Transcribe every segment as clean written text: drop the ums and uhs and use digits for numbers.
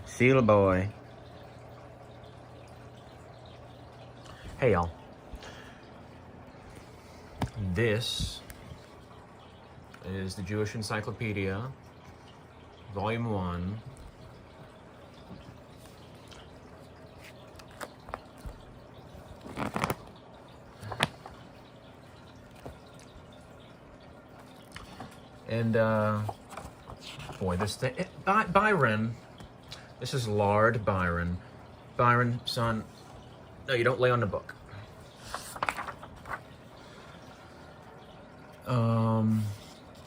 Seal boy. Hey y'all. This is the Jewish Encyclopedia, Volume 1. And, boy, this thing, Byron, this is Lord Byron. Byron, son, no, you don't lay on the book.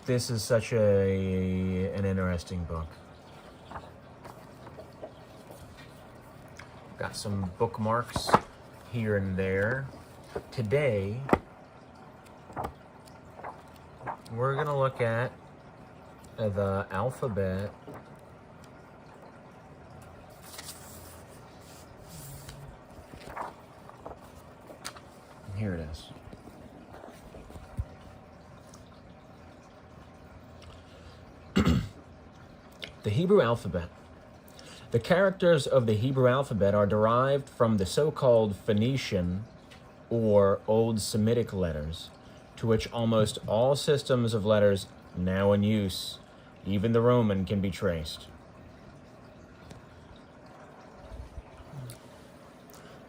This is such an interesting book. Got some bookmarks here and there. Today, we're gonna look at the alphabet and here it is. The Hebrew alphabet. The characters of the Hebrew alphabet are derived from the so-called Phoenician or Old Semitic letters, to which almost all systems of letters now in use, even the Roman, can be traced.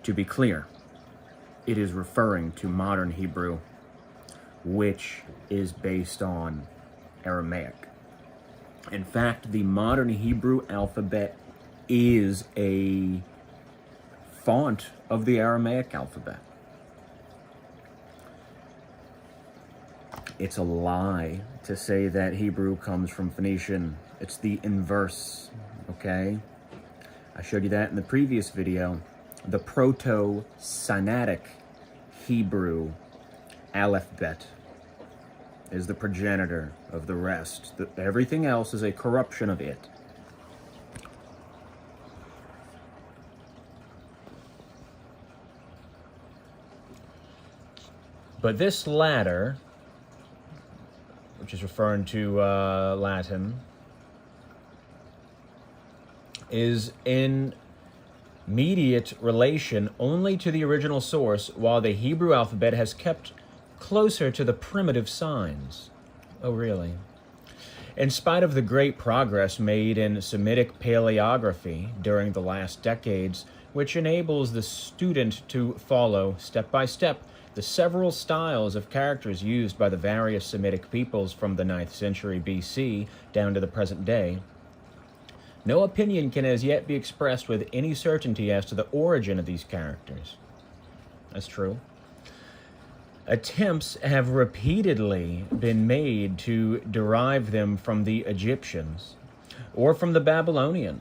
To be clear, it is referring to modern Hebrew, which is based on Aramaic. In fact, the modern Hebrew alphabet is a font of the Aramaic alphabet. It's a lie to say that Hebrew comes from Phoenician. It's the inverse, okay? I showed you that in the previous video. The Proto-Sinaitic Hebrew alphabet is the progenitor of the rest. Everything else is a corruption of it. But this latter, which is referring to Latin, is in immediate relation only to the original source, while the Hebrew alphabet has kept closer to the primitive signs. Oh, really? In spite of the great progress made in Semitic paleography during the last decades, which enables the student to follow, step by step, the several styles of characters used by the various Semitic peoples from the 9th century BC down to the present day, no opinion can as yet be expressed with any certainty as to the origin of these characters. That's true. Attempts have repeatedly been made to derive them from the Egyptians or from the Babylonian,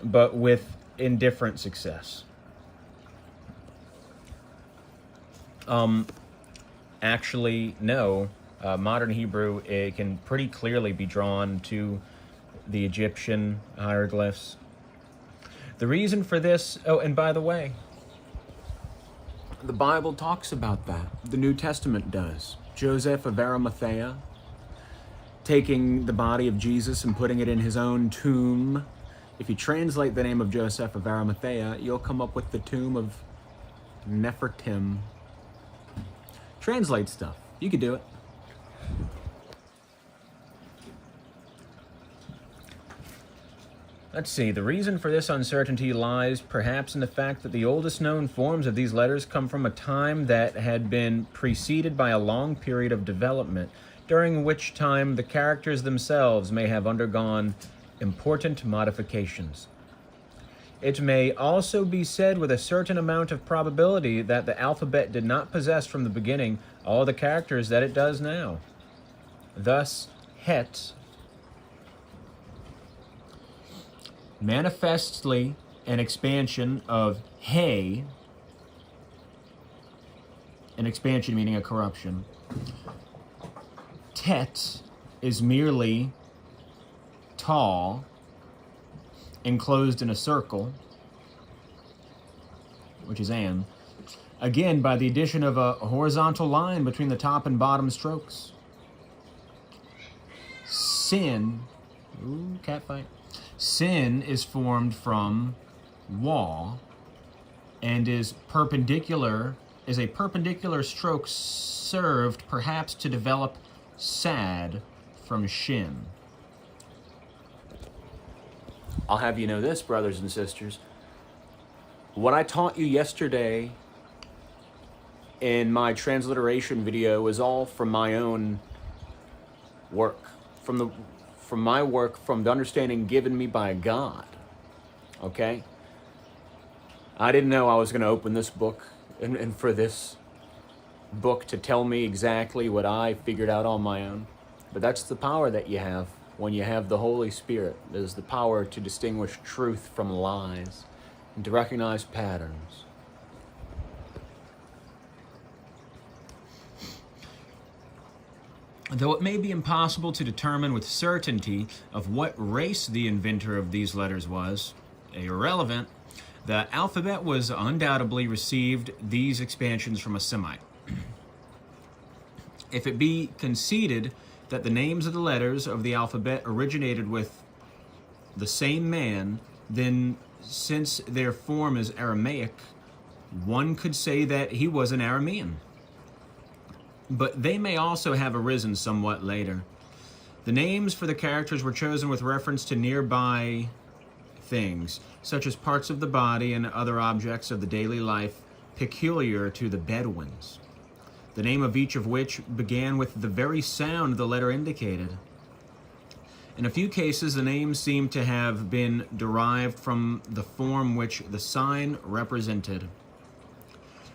but with indifferent success. Actually, no. Modern Hebrew, it can pretty clearly be drawn to the Egyptian hieroglyphs. The reason for this, oh, and by the way, the Bible talks about that. The New Testament does. Joseph of Arimathea taking the body of Jesus and putting it in his own tomb. If you translate the name of Joseph of Arimathea, you'll come up with the tomb of Nefertim. Translate stuff. You could do it. Let's see, the reason for this uncertainty lies perhaps in the fact that the oldest known forms of these letters come from a time that had been preceded by a long period of development, during which time the characters themselves may have undergone important modifications. It may also be said with a certain amount of probability that the alphabet did not possess from the beginning all the characters that it does now. Thus, Het, manifestly an expansion of He, an expansion meaning a corruption. Tet is merely tall, enclosed in a circle, which is an. Again, by the addition of a horizontal line between the top and bottom strokes. Sin, ooh, catfight. Sin is formed from wa and is a perpendicular stroke served perhaps to develop sad from shin. I'll have you know this, brothers and sisters. What I taught you yesterday in my transliteration video is all from my own work, from the understanding given me by God. Okay? I didn't know I was going to open this book and for this book to tell me exactly what I figured out on my own. But that's the power that you have when you have the Holy Spirit. Is the power to distinguish truth from lies and to recognize patterns. Though it may be impossible to determine with certainty of what race the inventor of these letters was, irrelevant, the alphabet was undoubtedly received these expansions from a Semite. If it be conceded that the names of the letters of the alphabet originated with the same man, then since their form is Aramaic, one could say that he was an Aramean. But they may also have arisen somewhat later. The names for the characters were chosen with reference to nearby things, such as parts of the body and other objects of the daily life peculiar to the Bedouins, the name of each of which began with the very sound the letter indicated. In a few cases, the names seem to have been derived from the form which the sign represented.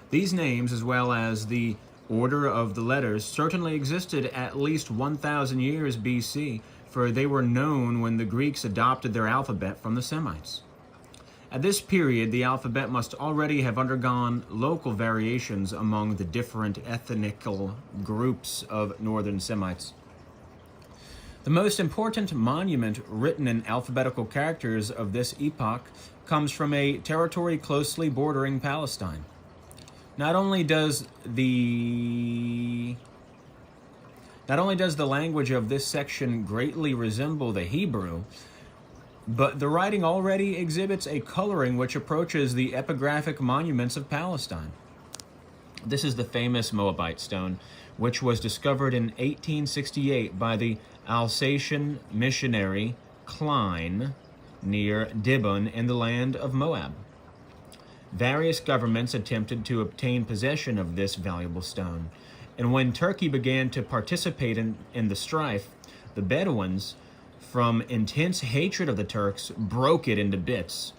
These names, as well as the order of the letters, certainly existed at least 1,000 years BC, for they were known when the Greeks adopted their alphabet from the Semites. At this period, the alphabet must already have undergone local variations among the different ethnical groups of northern Semites. The most important monument written in alphabetical characters of this epoch comes from a territory closely bordering Palestine. Not only does the language of this section greatly resemble the Hebrew, but the writing already exhibits a coloring which approaches the epigraphic monuments of Palestine. This is the famous Moabite stone, which was discovered in 1868 by the Alsatian missionary Klein near Dibon in the land of Moab. Various governments attempted to obtain possession of this valuable stone, and when Turkey began to participate in the strife, the Bedouins, from intense hatred of the Turks, broke it into bits.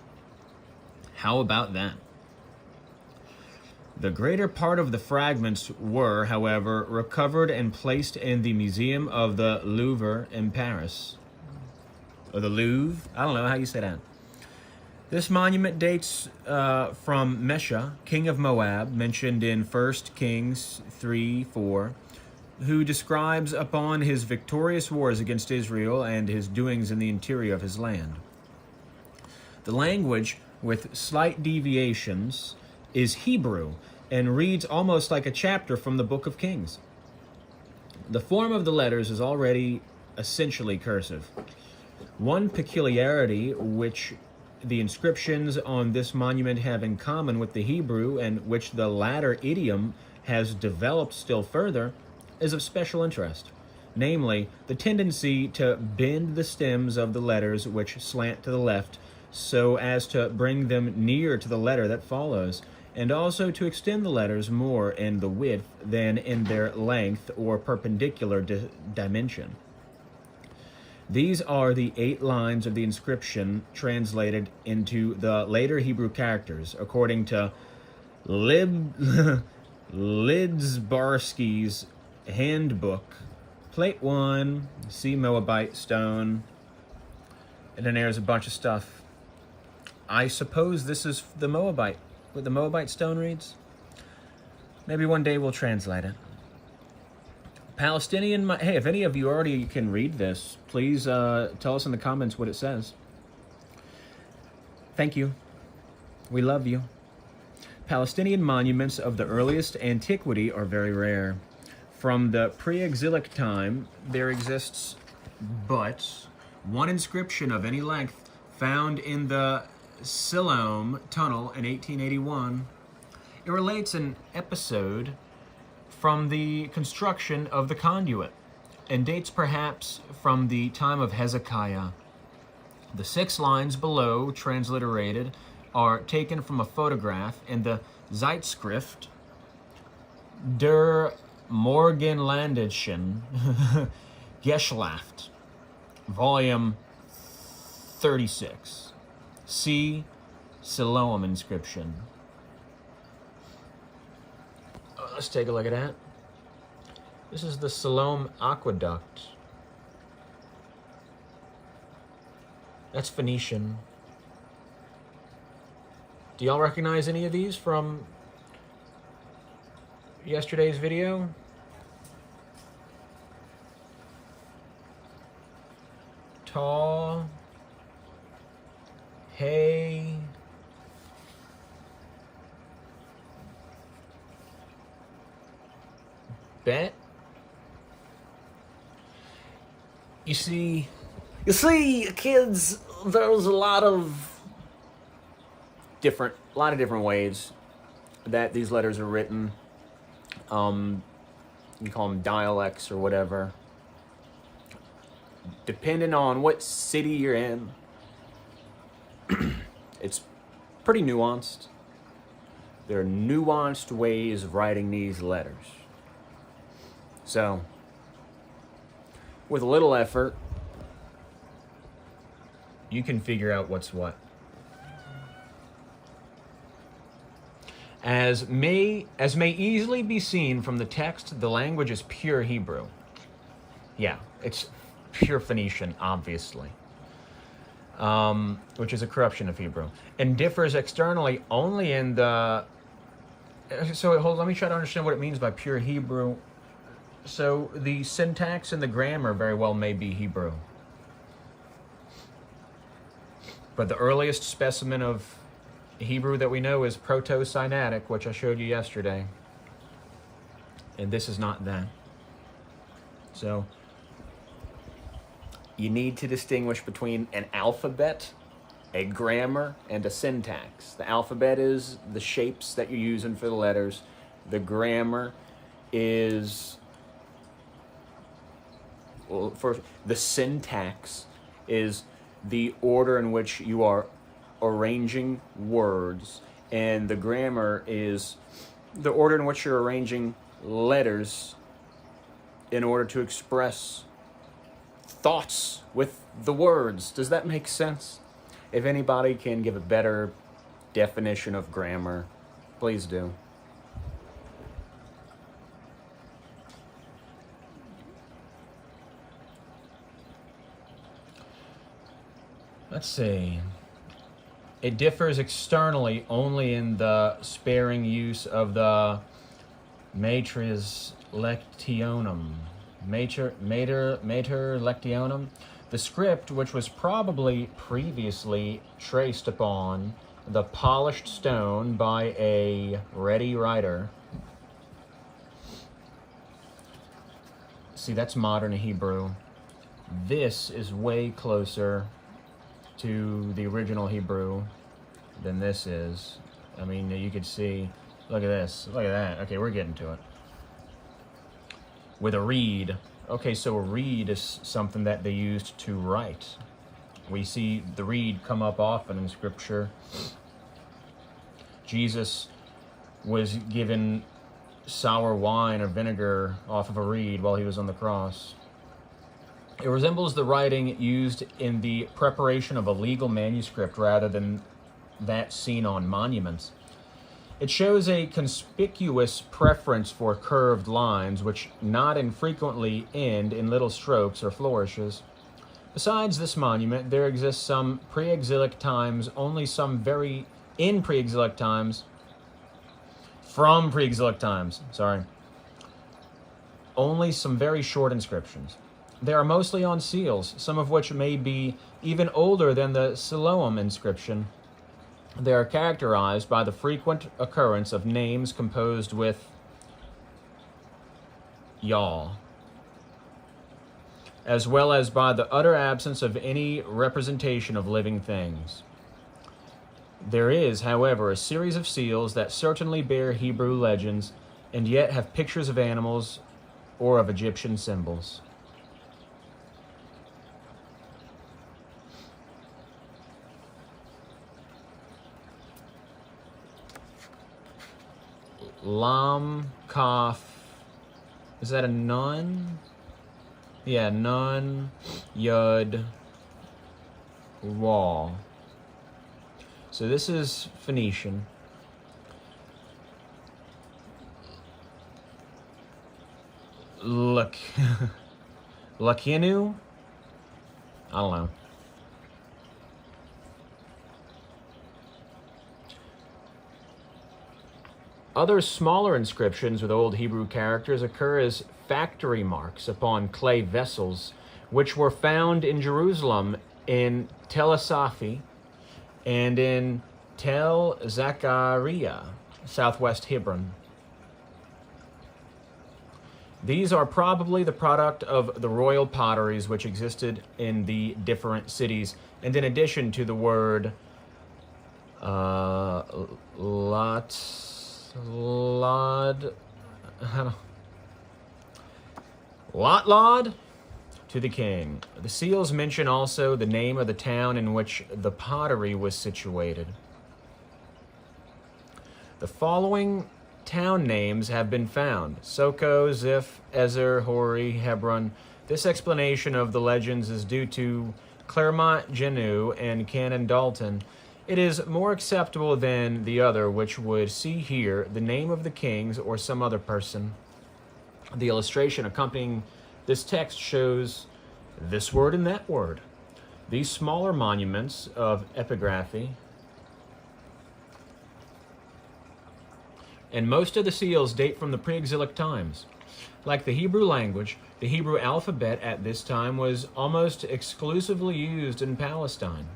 How about that? The greater part of the fragments were, however, recovered and placed in the Museum of the Louvre in Paris. Or the Louvre? I don't know how you say that. This monument dates from Mesha, king of Moab, mentioned in 1 Kings 3:4, who describes upon his victorious wars against Israel and his doings in the interior of his land. The language, with slight deviations, is Hebrew and reads almost like a chapter from the Book of Kings. The form of the letters is already essentially cursive. One peculiarity which the inscriptions on this monument have in common with the Hebrew, and which the latter idiom has developed still further, is of special interest, namely, the tendency to bend the stems of the letters which slant to the left so as to bring them near to the letter that follows, and also to extend the letters more in the width than in their length or perpendicular dimension. These are the 8 lines of the inscription translated into the later Hebrew characters, according to Lidzbarski's Handbook, Plate 1, see Moabite stone, and then there's a bunch of stuff. I suppose this is the Moabite, what the Moabite stone reads. Maybe one day we'll translate it. Palestinian, hey, if any of you already can read this, please tell us in the comments what it says. Thank you. We love you. Palestinian monuments of the earliest antiquity are very rare. From the pre-exilic time, there exists but one inscription of any length found in the Siloam Tunnel in 1881. It relates an episode from the construction of the conduit and dates perhaps from the time of Hezekiah. The 6 lines below, transliterated, are taken from a photograph in the Zeitschrift der Morgenländischen Geschlacht, volume 36. See Siloam inscription. Let's take a look at that. This is the Siloam Aqueduct. That's Phoenician. Do y'all recognize any of these from yesterday's video? Tall, hay, bet. You see, kids, there's a lot of different ways that these letters are written. You call them dialects or whatever. Depending on what city you're in, it's pretty nuanced. There are nuanced ways of writing these letters. So, with a little effort, you can figure out what's what. As may easily be seen from the text, the language is pure Hebrew. Yeah, it's pure Phoenician, obviously, which is a corruption of Hebrew, and differs externally only in the... So let me try to understand what it means by pure Hebrew. So the syntax and the grammar very well may be Hebrew. But the earliest specimen of Hebrew that we know is Proto-Sinaitic, which I showed you yesterday. And this is not that. So you need to distinguish between an alphabet, a grammar, and a syntax. The alphabet is the shapes that you're using for the letters. The grammar is... Well, first, the syntax is the order in which you are arranging words, and the grammar is the order in which you're arranging letters in order to express thoughts with the words. Does that make sense? If anybody can give a better definition of grammar, please do. Let's see. It differs externally only in the sparing use of the mater lectionum. Mater lectionum. The script, which was probably previously traced upon the polished stone by a ready writer. See, that's modern Hebrew. This is way closer to the original Hebrew than this is. I mean, you could see, look at this, look at that. Okay, we're getting to it. With a reed. Okay, so a reed is something that they used to write. We see the reed come up often in Scripture. Jesus was given sour wine or vinegar off of a reed while he was on the cross. It resembles the writing used in the preparation of a legal manuscript rather than that seen on monuments. It shows a conspicuous preference for curved lines, which not infrequently end in little strokes or flourishes. Besides this monument, there exists some pre-exilic times, from pre-exilic times, only some very short inscriptions. They are mostly on seals, some of which may be even older than the Siloam inscription. They are characterized by the frequent occurrence of names composed with Yah. as well as by the utter absence of any representation of living things. There is, however, a series of seals that certainly bear Hebrew legends and yet have pictures of animals or of Egyptian symbols. Lam, Kaf, is that a nun? Yeah, nun, Yud, Wall. So this is Phoenician. Lakinu? I don't know. Other smaller inscriptions with Old Hebrew characters occur as factory marks upon clay vessels, which were found in Jerusalem in Tel Asafi and in Tel Zachariah, southwest Hebron. These are probably the product of the royal potteries which existed in the different cities, and in addition to the word Lot to the king. The seals mention also the name of the town in which the pottery was situated. The following town names have been found: Soko, Ziph, Ezer, Hori, Hebron. This explanation of the legends is due to Claremont Genu and Canon Dalton. It is more acceptable than the other, which would see here the name of the kings or some other person. The illustration accompanying this text shows this word and that word. These smaller monuments of epigraphy and most of the seals date from the pre-exilic times. Like the Hebrew language, the Hebrew alphabet at this time was almost exclusively used in Palestine.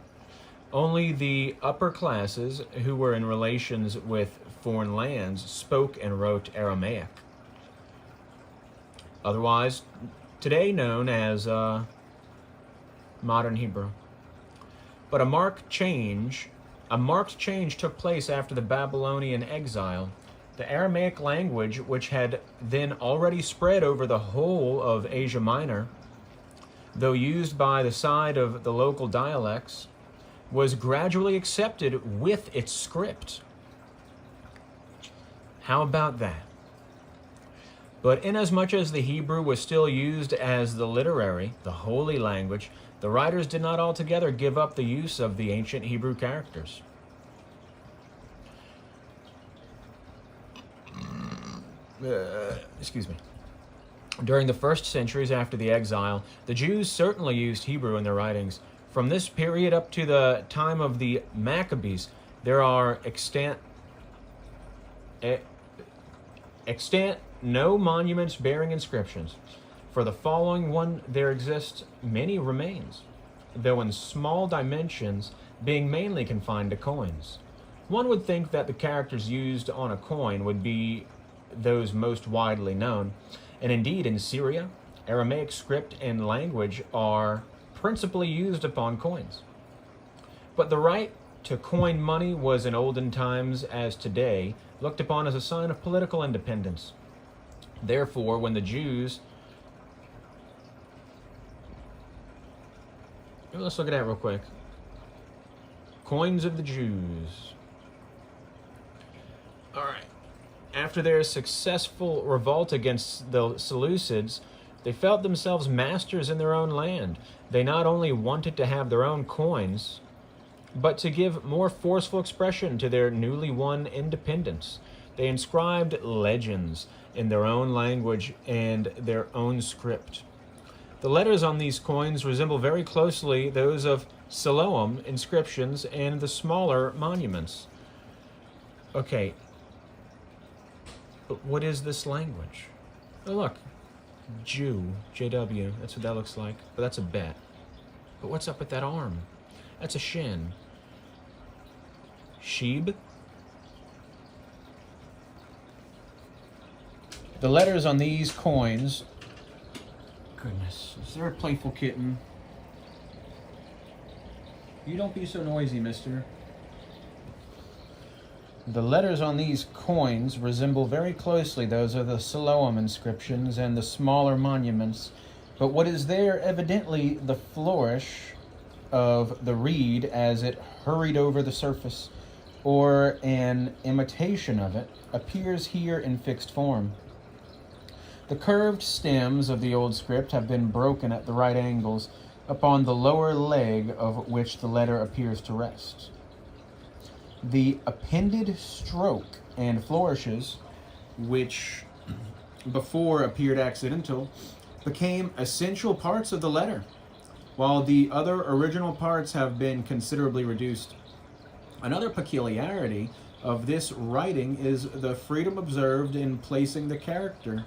Only the upper classes who were in relations with foreign lands spoke and wrote Aramaic, otherwise today known as modern Hebrew. But a marked change took place after the Babylonian exile. The Aramaic language, which had then already spread over the whole of Asia Minor, though used by the side of the local dialects, was gradually accepted with its script. How about that? But inasmuch as the Hebrew was still used as the literary, the holy language, the writers did not altogether give up the use of the ancient Hebrew characters. Excuse me. During the first centuries after the exile, the Jews certainly used Hebrew in their writings. From this period up to the time of the Maccabees, there are extant no monuments bearing inscriptions. For the following one there exist many remains, though in small dimensions, being mainly confined to coins. One would think that the characters used on a coin would be those most widely known, and indeed in Syria, Aramaic script and language are principally used upon coins. But the right to coin money was in olden times, as today, looked upon as a sign of political independence. Therefore, when the Jews... Let's look at that real quick. Coins of the Jews. All right. After their successful revolt against the Seleucids, they felt themselves masters in their own land. They not only wanted to have their own coins, but to give more forceful expression to their newly won independence. They inscribed legends in their own language and their own script. The letters on these coins resemble very closely those of Siloam inscriptions and the smaller monuments. Okay, but what is this language? Oh, look. Jew, JW, that's what that looks like. But that's a bet. But what's up with that arm? That's a shin. Sheeb? The letters on these coins goodness. Is there a playful kitten? You don't be so noisy, mister. The letters on these coins resemble very closely those of the Siloam inscriptions and the smaller monuments, but what is there evidently the flourish of the reed as it hurried over the surface, or an imitation of it, appears here in fixed form. The curved stems of the old script have been broken at the right angles, upon the lower leg of which the letter appears to rest. The appended stroke and flourishes, which before appeared accidental, became essential parts of the letter, while the other original parts have been considerably reduced. Another peculiarity of this writing is the freedom observed in placing the character.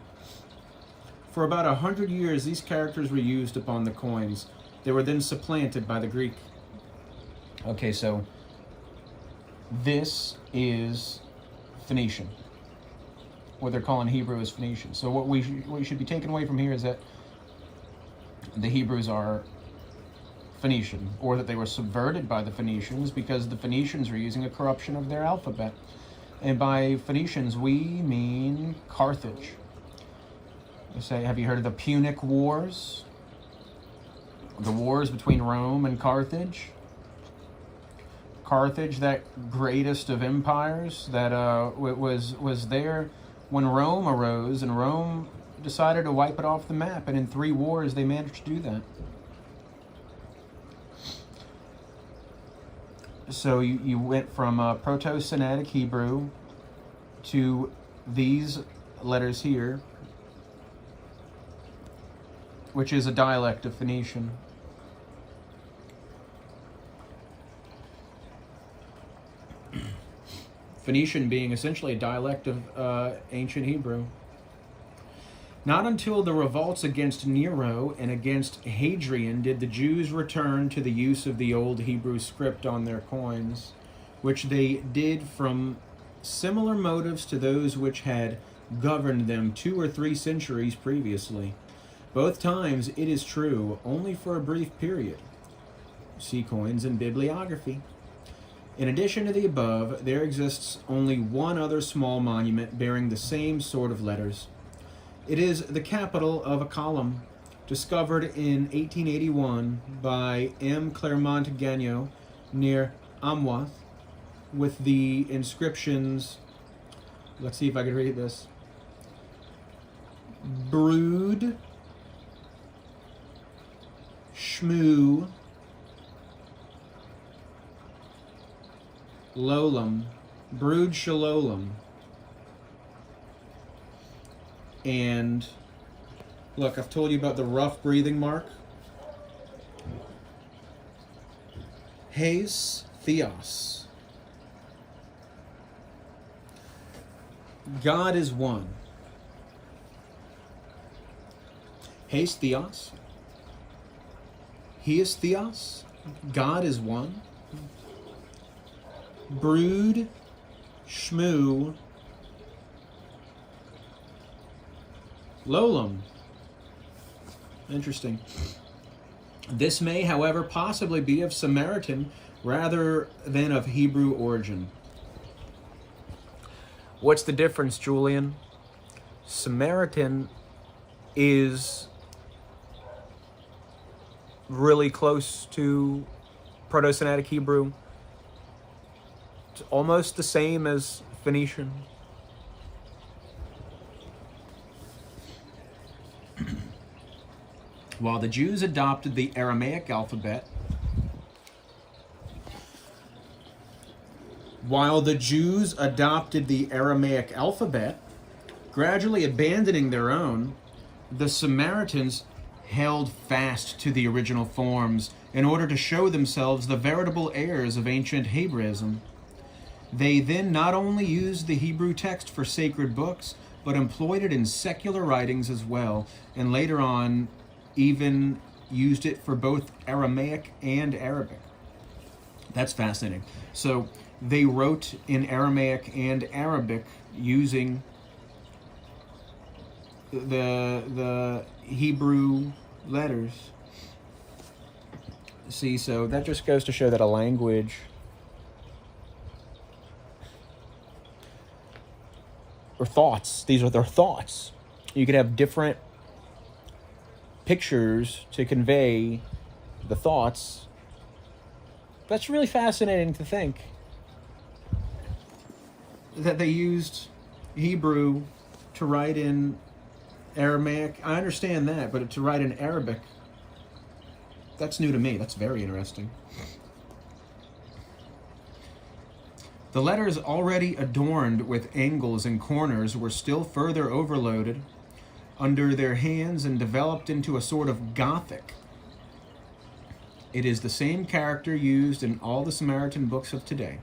For about 100 years, these characters were used upon the coins. They were then supplanted by the Greek. Okay, so this is Phoenician. What they're calling Hebrew is Phoenician. So what we should be taking away from here is that the Hebrews are Phoenician, or that they were subverted by the Phoenicians because the Phoenicians were using a corruption of their alphabet. And by Phoenicians, we mean Carthage. They say, have you heard of the Punic Wars? The wars between Rome and Carthage? Carthage, that greatest of empires, that was there when Rome arose, and Rome decided to wipe it off the map, and in 3 wars they managed to do that. So you went from Proto-Semitic Hebrew to these letters here, which is a dialect of Phoenician. Phoenician being essentially a dialect of ancient Hebrew. Not until the revolts against Nero and against Hadrian did the Jews return to the use of the old Hebrew script on their coins, which they did from similar motives to those which had governed them 2 or 3 centuries previously. Both times, it is true, only for a brief period. See coins and bibliography. In addition to the above, there exists only one other small monument bearing the same sort of letters. It is the capital of a column, discovered in 1881 by M. Clermont Gagnon near Amwath, with the inscriptions, let's see if I can read this, Brood, Shmoo, Lolam, Brood Shalolam. And look, I've told you about the rough breathing mark. Haes Theos. God is one. Haes Theos. He is Theos. God is one. Brood, Shmoo, Lolam. Interesting. This may, however, possibly be of Samaritan rather than of Hebrew origin. What's the difference, Julian? Samaritan is really close to Proto-Semitic Hebrew. It's almost the same as Phoenician. While the Jews adopted the Aramaic alphabet, gradually abandoning their own, the Samaritans held fast to the original forms in order to show themselves the veritable heirs of ancient Hebraism. They then not only used the Hebrew text for sacred books, but employed it in secular writings as well, and later on even used it for both Aramaic and Arabic. That's fascinating. So they wrote in Aramaic and Arabic using the Hebrew letters. See, so that just goes to show that a language or thoughts, these are their thoughts. You could have different pictures to convey the thoughts. That's really fascinating to think that they used Hebrew to write in Aramaic. I understand that, but to write in Arabic, that's new to me. That's very interesting. The letters already adorned with angles and corners were still further overloaded under their hands and developed into a sort of Gothic. It is the same character used in all the Samaritan books of today,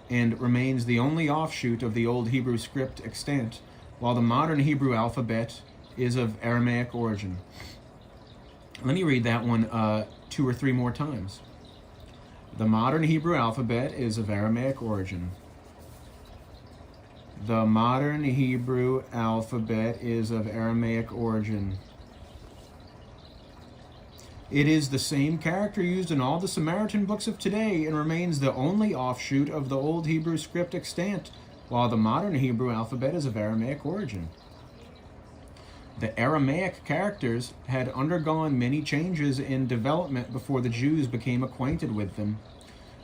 and remains the only offshoot of the old Hebrew script extant, while the modern Hebrew alphabet is of Aramaic origin. Let me read that one 2 or 3 more times. The modern Hebrew alphabet is of Aramaic origin. The modern Hebrew alphabet is of Aramaic origin. It is the same character used in all the Samaritan books of today and remains the only offshoot of the old Hebrew script extant, while the modern Hebrew alphabet is of Aramaic origin. The Aramaic characters had undergone many changes in development before the Jews became acquainted with them.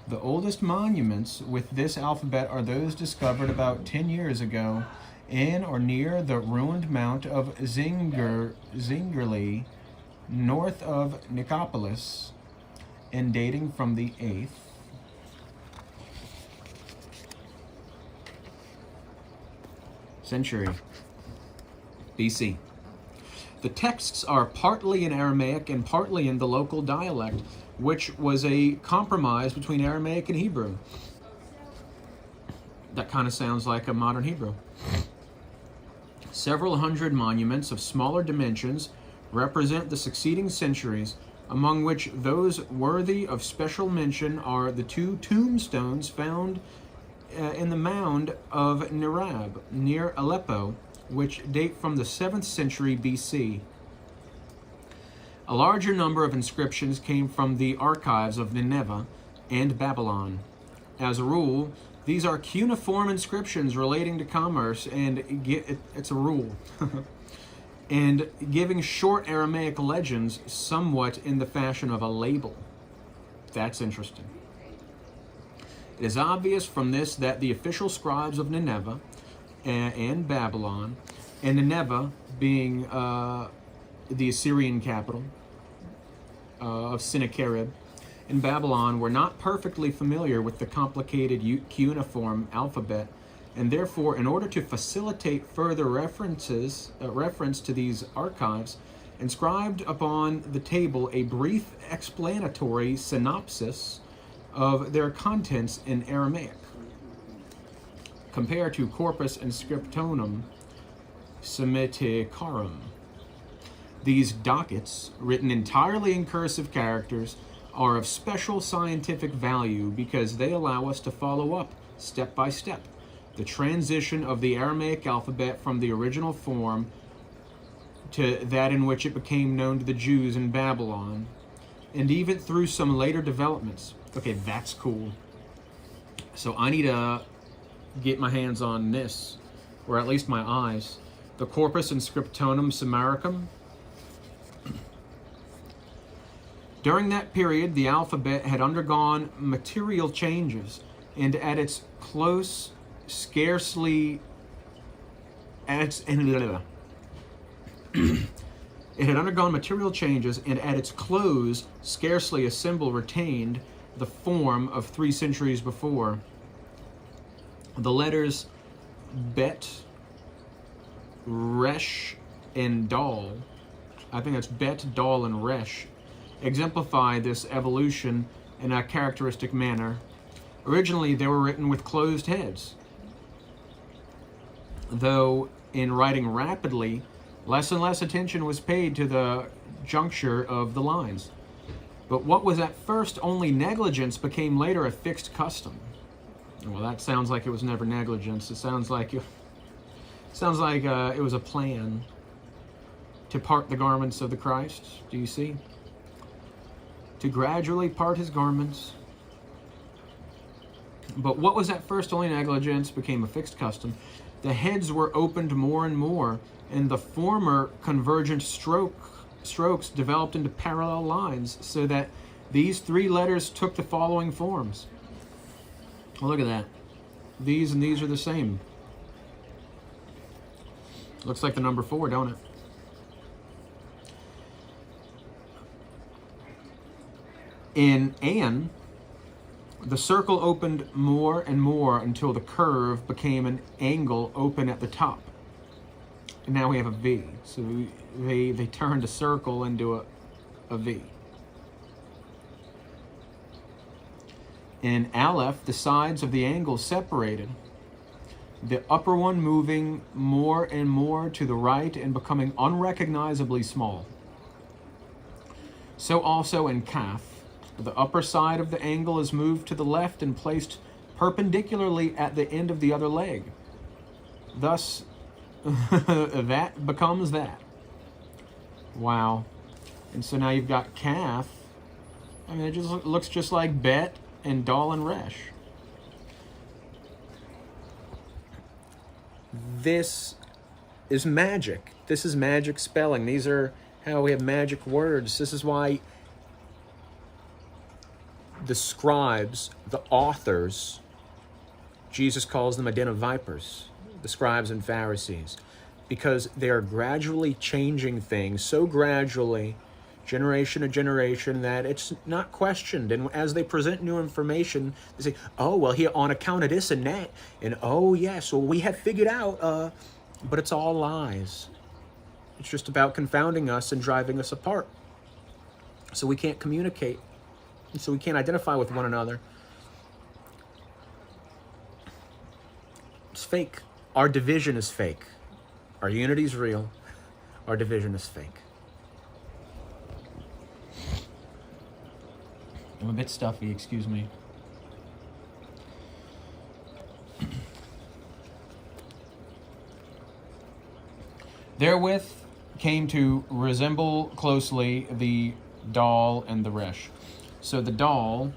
The oldest monuments with this alphabet are those discovered about 10 years ago in or near the ruined mount of Zingerli, north of Nicopolis, and dating from the 8th century BC. The texts are partly in Aramaic and partly in the local dialect, which was a compromise between Aramaic and Hebrew. That kind of sounds like a modern Hebrew. Several hundred monuments of smaller dimensions represent the succeeding centuries, among which those worthy of special mention are the 2 tombstones found in the mound of Nirab, near Aleppo, which date from the 7th century BC. A larger number of inscriptions came from the archives of Nineveh and Babylon. As a rule, these are cuneiform inscriptions relating to commerce, and it's a rule, and giving short Aramaic legends somewhat in the fashion of a label. That's interesting. It is obvious from this that the official scribes of Nineveh and Babylon, and Nineveh being the Assyrian capital of Sennacherib, and Babylon were not perfectly familiar with the complicated cuneiform alphabet, and therefore, in order to facilitate further reference to these archives, inscribed upon the table a brief explanatory synopsis of their contents in Aramaic. Compare to Corpus Inscriptionum Semiticarum. These dockets, written entirely in cursive characters, are of special scientific value because they allow us to follow up, step by step, the transition of the Aramaic alphabet from the original form to that in which it became known to the Jews in Babylon, and even through some later developments. Okay, that's cool. So I need to get my hands on this, or at least my eyes. The Corpus Inscriptionum Samaricum. During that period, the alphabet had undergone material changes, and at its close, scarcely at its it had undergone material changes, and at its close, scarcely a symbol retained the form of 3 centuries before. The letters Bet, Resh, and Dal, I think that's Bet, Dal, and Resh, exemplify this evolution in a characteristic manner. Originally, they were written with closed heads, though in writing rapidly, less and less attention was paid to the juncture of the lines. But what was at first only negligence became later a fixed custom. Well, that sounds like it was never negligence. It sounds like it was a plan to part the garments of the Christ. Do you see? To gradually part his garments. But what was at first only negligence became a fixed custom. The heads were opened more and more, and the former convergent strokes developed into parallel lines, so that these three letters took the following forms. Well, look at that. These and these are the same. Looks like the number 4, don't it? In An, the circle opened more and more until the curve became an angle open at the top. And now we have a V. So they turned a circle into a V. In Aleph, the sides of the angle separated, the upper one moving more and more to the right and becoming unrecognizably small. So also in Kaf, the upper side of the angle is moved to the left and placed perpendicularly at the end of the other leg. Thus, that becomes that. Wow. And so now you've got Kaf. I mean, it just looks just like Bet and Dal and Resh. This is magic. This is magic spelling. These are how we have magic words. This is why the scribes, the authors, Jesus calls them a den of vipers, the scribes and Pharisees, because they are gradually changing things so gradually, generation to generation, that it's not questioned. And as they present new information, they say, oh, well, here on account of this and that, and oh, yes, well, we have figured out, but it's all lies. It's just about confounding us and driving us apart. So we can't communicate. So we can't identify with one another. It's fake. Our division is fake. Our unity is real. Our division is fake. I'm a bit stuffy, excuse me. Therewith came to resemble closely the Dal and the Resh. So the Dal,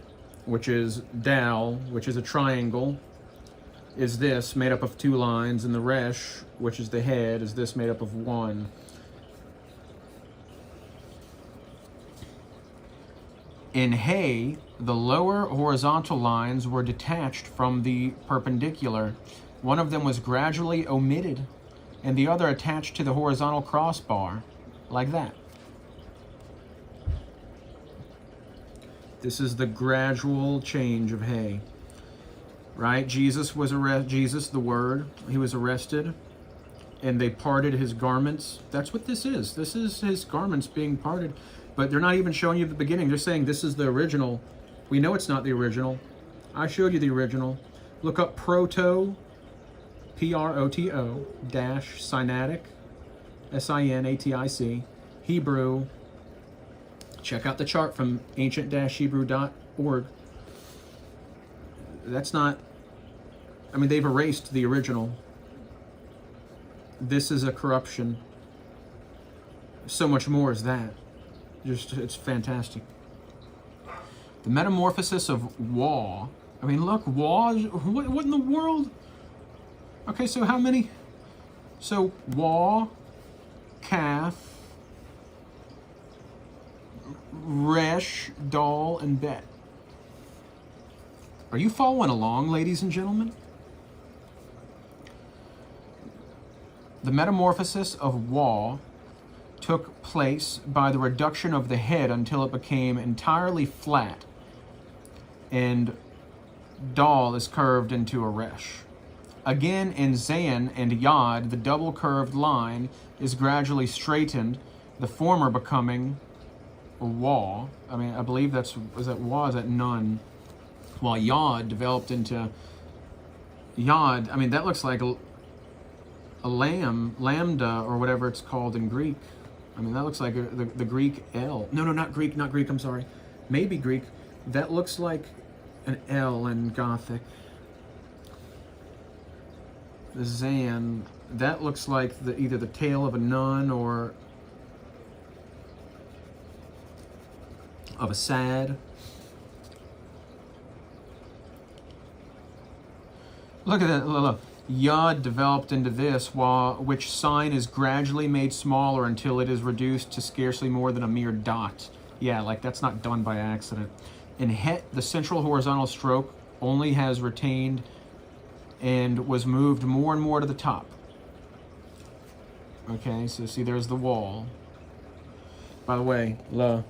which is Dal, which is a triangle, is this, made up of 2 lines, and the Resh, which is the head, is this, made up of 1. In Hay, the lower horizontal lines were detached from the perpendicular. One of them was gradually omitted, and the other attached to the horizontal crossbar, like that. This is the gradual change of Hay, right? Jesus, the Word, he was arrested, and they parted his garments. That's what this is. This is his garments being parted. But they're not even showing you the beginning. They're saying this is the original. We know it's not the original. I showed you the original. Look up proto, P-R-O-T-O, dash, Sinaitic, S-I-N-A-T-I-C, Hebrew. Check out the chart from ancient-hebrew.org. That's not, I mean, they've erased the original. This is a corruption. So much more is that. Just, it's fantastic. The metamorphosis of Wa. I mean, look, Wa, what in the world? Okay, so how many? So Wa, Kaf, Resh, Dal, and Bet. Are you following along, ladies and gentlemen? The metamorphosis of Wa took place by the reduction of the head until it became entirely flat, and Dal is curved into a Resh. Again, in Zan and Yod, the double curved line is gradually straightened, the former becoming a Wa. I mean, I believe was that Wa, is that Nun? While Yod developed into Yod, I mean, that looks like a lambda, or whatever it's called in Greek. I mean, that looks like the Greek L. No, not Greek, I'm sorry. Maybe Greek. That looks like an L in Gothic. The Zan, that looks like either the tail of a nun or of a sad. Look at that, look. Yod developed into this, which sign is gradually made smaller until it is reduced to scarcely more than a mere dot. Yeah, like that's not done by accident. In Het, the central horizontal stroke only has retained and was moved more and more to the top. Okay, so see there's the wall. By the way, la.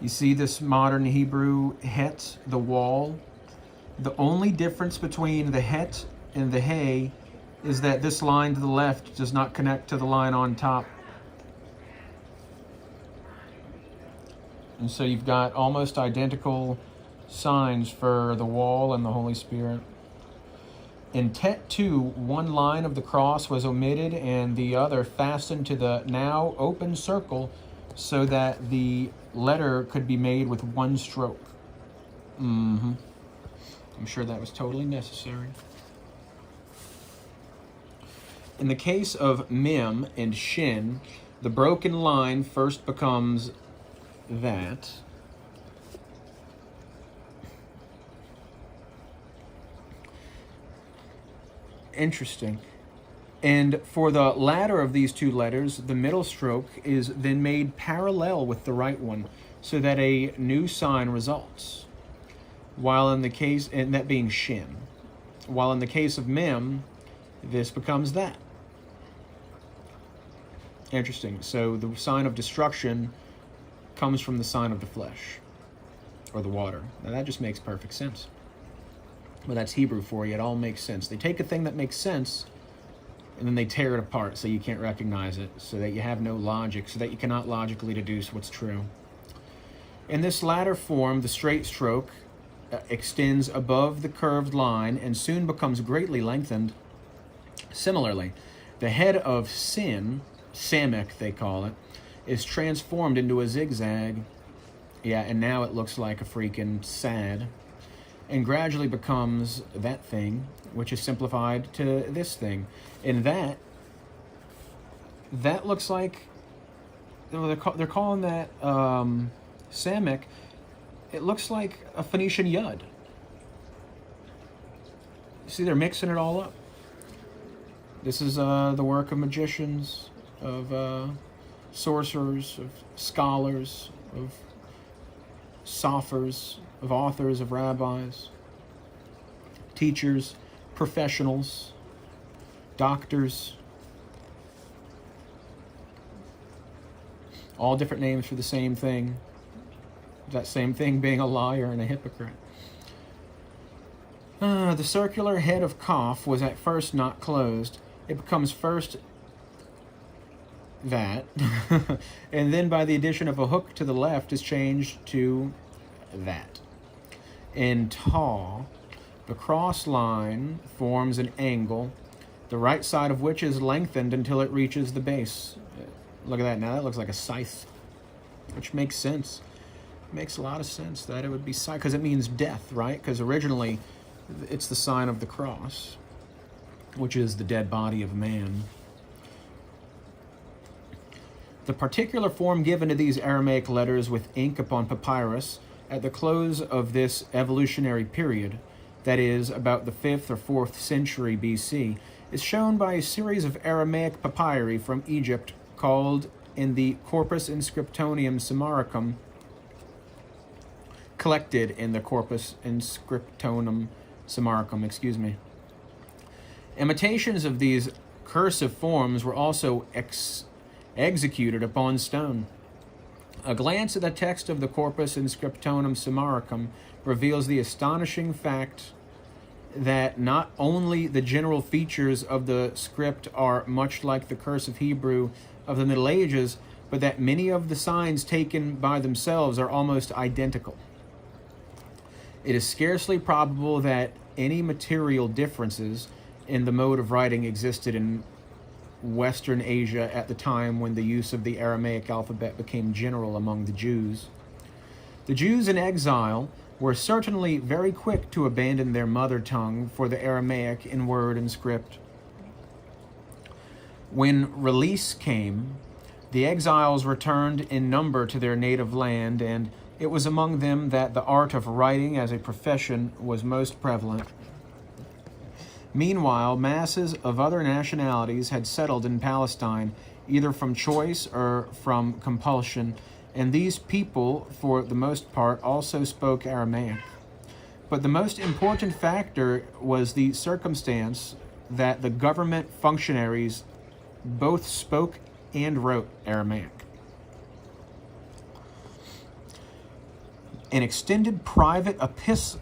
You see this modern Hebrew Het, the wall? The only difference between the Het and the Hey is that this line to the left does not connect to the line on top. And so you've got almost identical signs for the wall and the Holy Spirit. In Tet 2, one line of the cross was omitted and the other fastened to the now open circle so that the letter could be made with one stroke. I'm sure that was totally necessary. In the case of Mem and Shin, the broken line first becomes that. Interesting. And for the latter of these two letters, the middle stroke is then made parallel with the right one, so that a new sign results. While in the case, and that being Shin, while in the case of Mem, this becomes that. Interesting. So the sign of destruction comes from the sign of the flesh, or the water. Now that just makes perfect sense. Well, that's Hebrew for you. It all makes sense. They take a thing that makes sense, and then they tear it apart so you can't recognize it, so that you have no logic, so that you cannot logically deduce what's true. In this latter form, the straight stroke extends above the curved line and soon becomes greatly lengthened. Similarly, the head of sin, Samek they call it, is transformed into a zigzag. Yeah, and now it looks like a freaking sad. And gradually becomes that thing, which is simplified to this thing. And that looks like, they're calling that Samek, it looks like a Phoenician Yud. See, they're mixing it all up. This is the work of magicians, of sorcerers, of scholars, of sophers, of authors, of rabbis, teachers, professionals, doctors, all different names for the same thing. That same thing being a liar and a hypocrite. The circular head of Kaf was at first not closed. It becomes first that, and then by the addition of a hook to the left is changed to that. In Ta, the cross line forms an angle, the right side of which is lengthened until it reaches the base. Look at that, now that looks like a scythe, which makes sense. Makes a lot of sense that it would be scythe, because it means death, right? Because originally it's the sign of the cross, which is the dead body of man. The particular form given to these Aramaic letters with ink upon papyrus at the close of this evolutionary period, that is, about the 5th or 4th century BC, is shown by a series of Aramaic papyri from Egypt called in the Corpus Inscriptionum Samaricum, collected in the Corpus Inscriptionum Samaricum, Imitations of these cursive forms were also executed upon stone. A glance at the text of the Corpus Inscriptionum Samaricum reveals the astonishing fact that not only the general features of the script are much like the cursive Hebrew of the Middle Ages, but that many of the signs taken by themselves are almost identical. It is scarcely probable that any material differences in the mode of writing existed in Western Asia at the time when the use of the Aramaic alphabet became general among the Jews. The Jews in exile were certainly very quick to abandon their mother tongue for the Aramaic in word and script. When release came, the exiles returned in number to their native land, and it was among them that the art of writing as a profession was most prevalent. Meanwhile, masses of other nationalities had settled in Palestine, either from choice or from compulsion, and these people, for the most part, also spoke Aramaic. But the most important factor was the circumstance that the government functionaries both spoke and wrote Aramaic. An extended private epistolary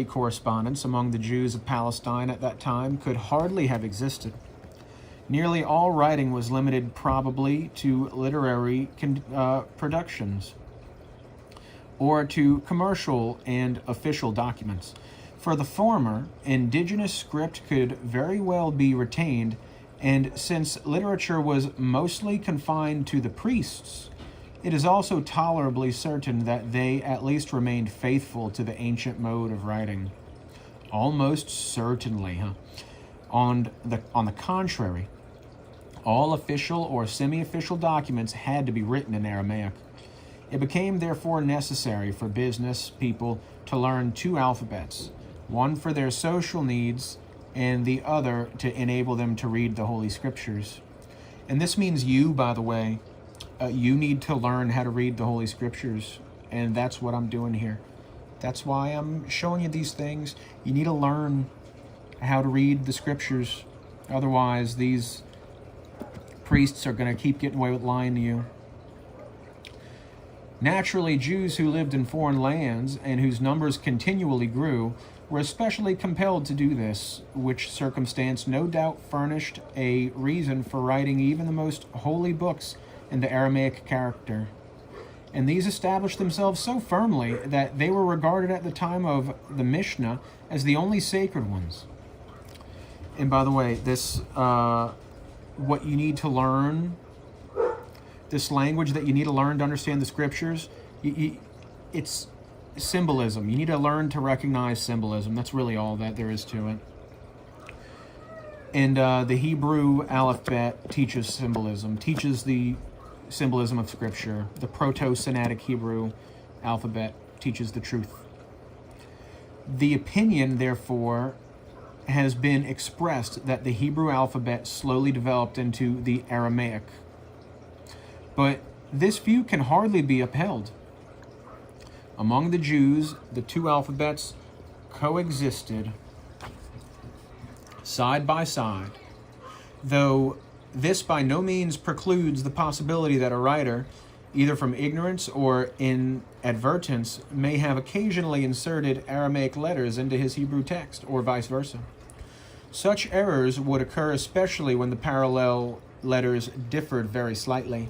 correspondence among the Jews of Palestine at that time could hardly have existed. Nearly all writing was limited probably to literary productions or to commercial and official documents. For the former, indigenous script could very well be retained, and since literature was mostly confined to the priests, it is also tolerably certain that they at least remained faithful to the ancient mode of writing. Almost certainly, On the contrary, all official or semi-official documents had to be written in Aramaic. It became therefore necessary for business people to learn two alphabets, one for their social needs and the other to enable them to read the Holy Scriptures. And this means you, by the way, you need to learn how to read the Holy Scriptures, and that's what I'm doing here. That's why I'm showing you these things. You need to learn how to read the Scriptures. Otherwise, these priests are going to keep getting away with lying to you. Naturally, Jews who lived in foreign lands and whose numbers continually grew were especially compelled to do this, which circumstance no doubt furnished a reason for writing even the most holy books in the Aramaic character. And these established themselves so firmly that they were regarded at the time of the Mishnah as the only sacred ones. And by the way, this, what you need to learn, this language that you need to learn to understand the Scriptures, it's symbolism. You need to learn to recognize symbolism. That's really all that there is to it. And the Hebrew alphabet teaches symbolism, teaches the symbolism of Scripture. The Proto-Sinaitic Hebrew alphabet teaches the truth. The opinion, therefore, has been expressed that the Hebrew alphabet slowly developed into the Aramaic. But this view can hardly be upheld. Among the Jews, the two alphabets coexisted side by side, though this by no means precludes the possibility that a writer, either from ignorance or inadvertence, may have occasionally inserted Aramaic letters into his Hebrew text, or vice versa. Such errors would occur especially when the parallel letters differed very slightly.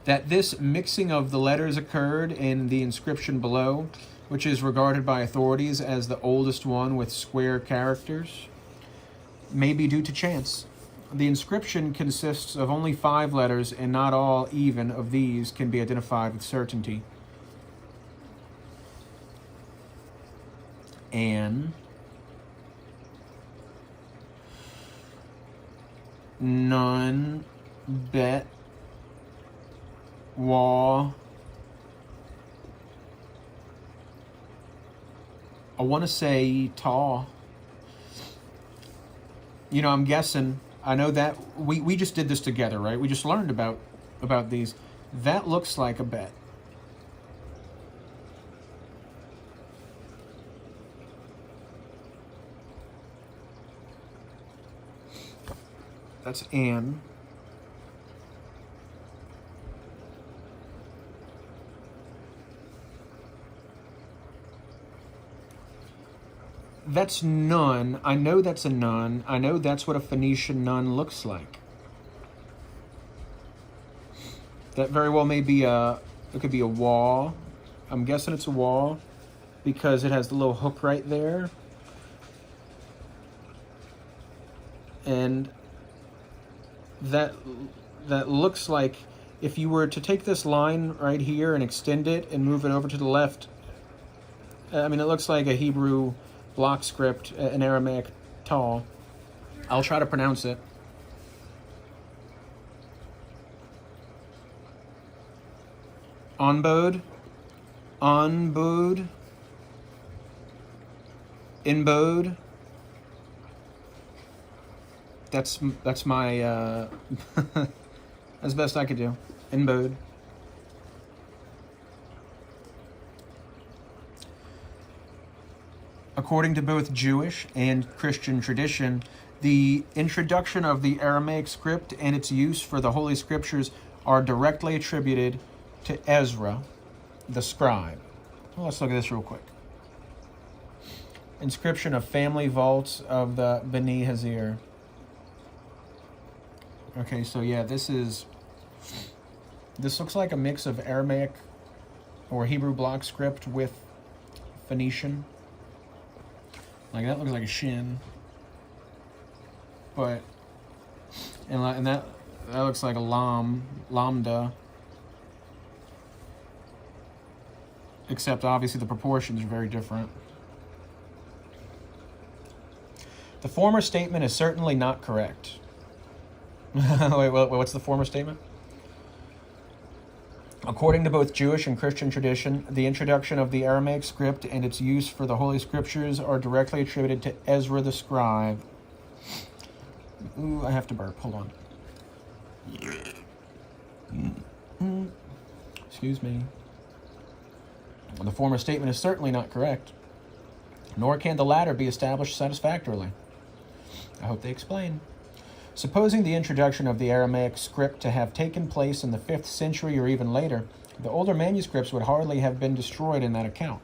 That this mixing of the letters occurred in the inscription below, which is regarded by authorities as the oldest one with square characters, may be due to chance. The inscription consists of only 5 letters, and not all even of these can be identified with certainty. An, nun, bet, wa. I want to say ta. You know, I'm guessing. I know that we just did this together, right? We just learned about these. That looks like a bet. That's an. That's nun. I know that's a nun. I know that's what a Phoenician nun looks like. That very well may be it could be a wall. I'm guessing it's a wall because it has the little hook right there. And that looks like if you were to take this line right here and extend it and move it over to the left, I mean, it looks like a Hebrew block script in Aramaic tall. I'll try to pronounce it. Onbode, Inbode. That's my as best I could do. Inbode. According to both Jewish and Christian tradition, the introduction of the Aramaic script and its use for the Holy Scriptures are directly attributed to Ezra, the scribe. Well, let's look at this real quick. Inscription of family vaults of the Beni Hazir. Okay, so yeah, this looks like a mix of Aramaic or Hebrew block script with Phoenician. Like, that looks like a shin. But, and that looks like a lambda. Except, obviously, the proportions are very different. The former statement is certainly not correct. Wait, what's the former statement? According to both Jewish and Christian tradition, the introduction of the Aramaic script and its use for the Holy Scriptures are directly attributed to Ezra the scribe. Ooh, I have to burp. Hold on. Excuse me. The former statement is certainly not correct, nor can the latter be established satisfactorily. I hope they explain. Supposing the introduction of the Aramaic script to have taken place in the 5th century or even later, the older manuscripts would hardly have been destroyed on that account.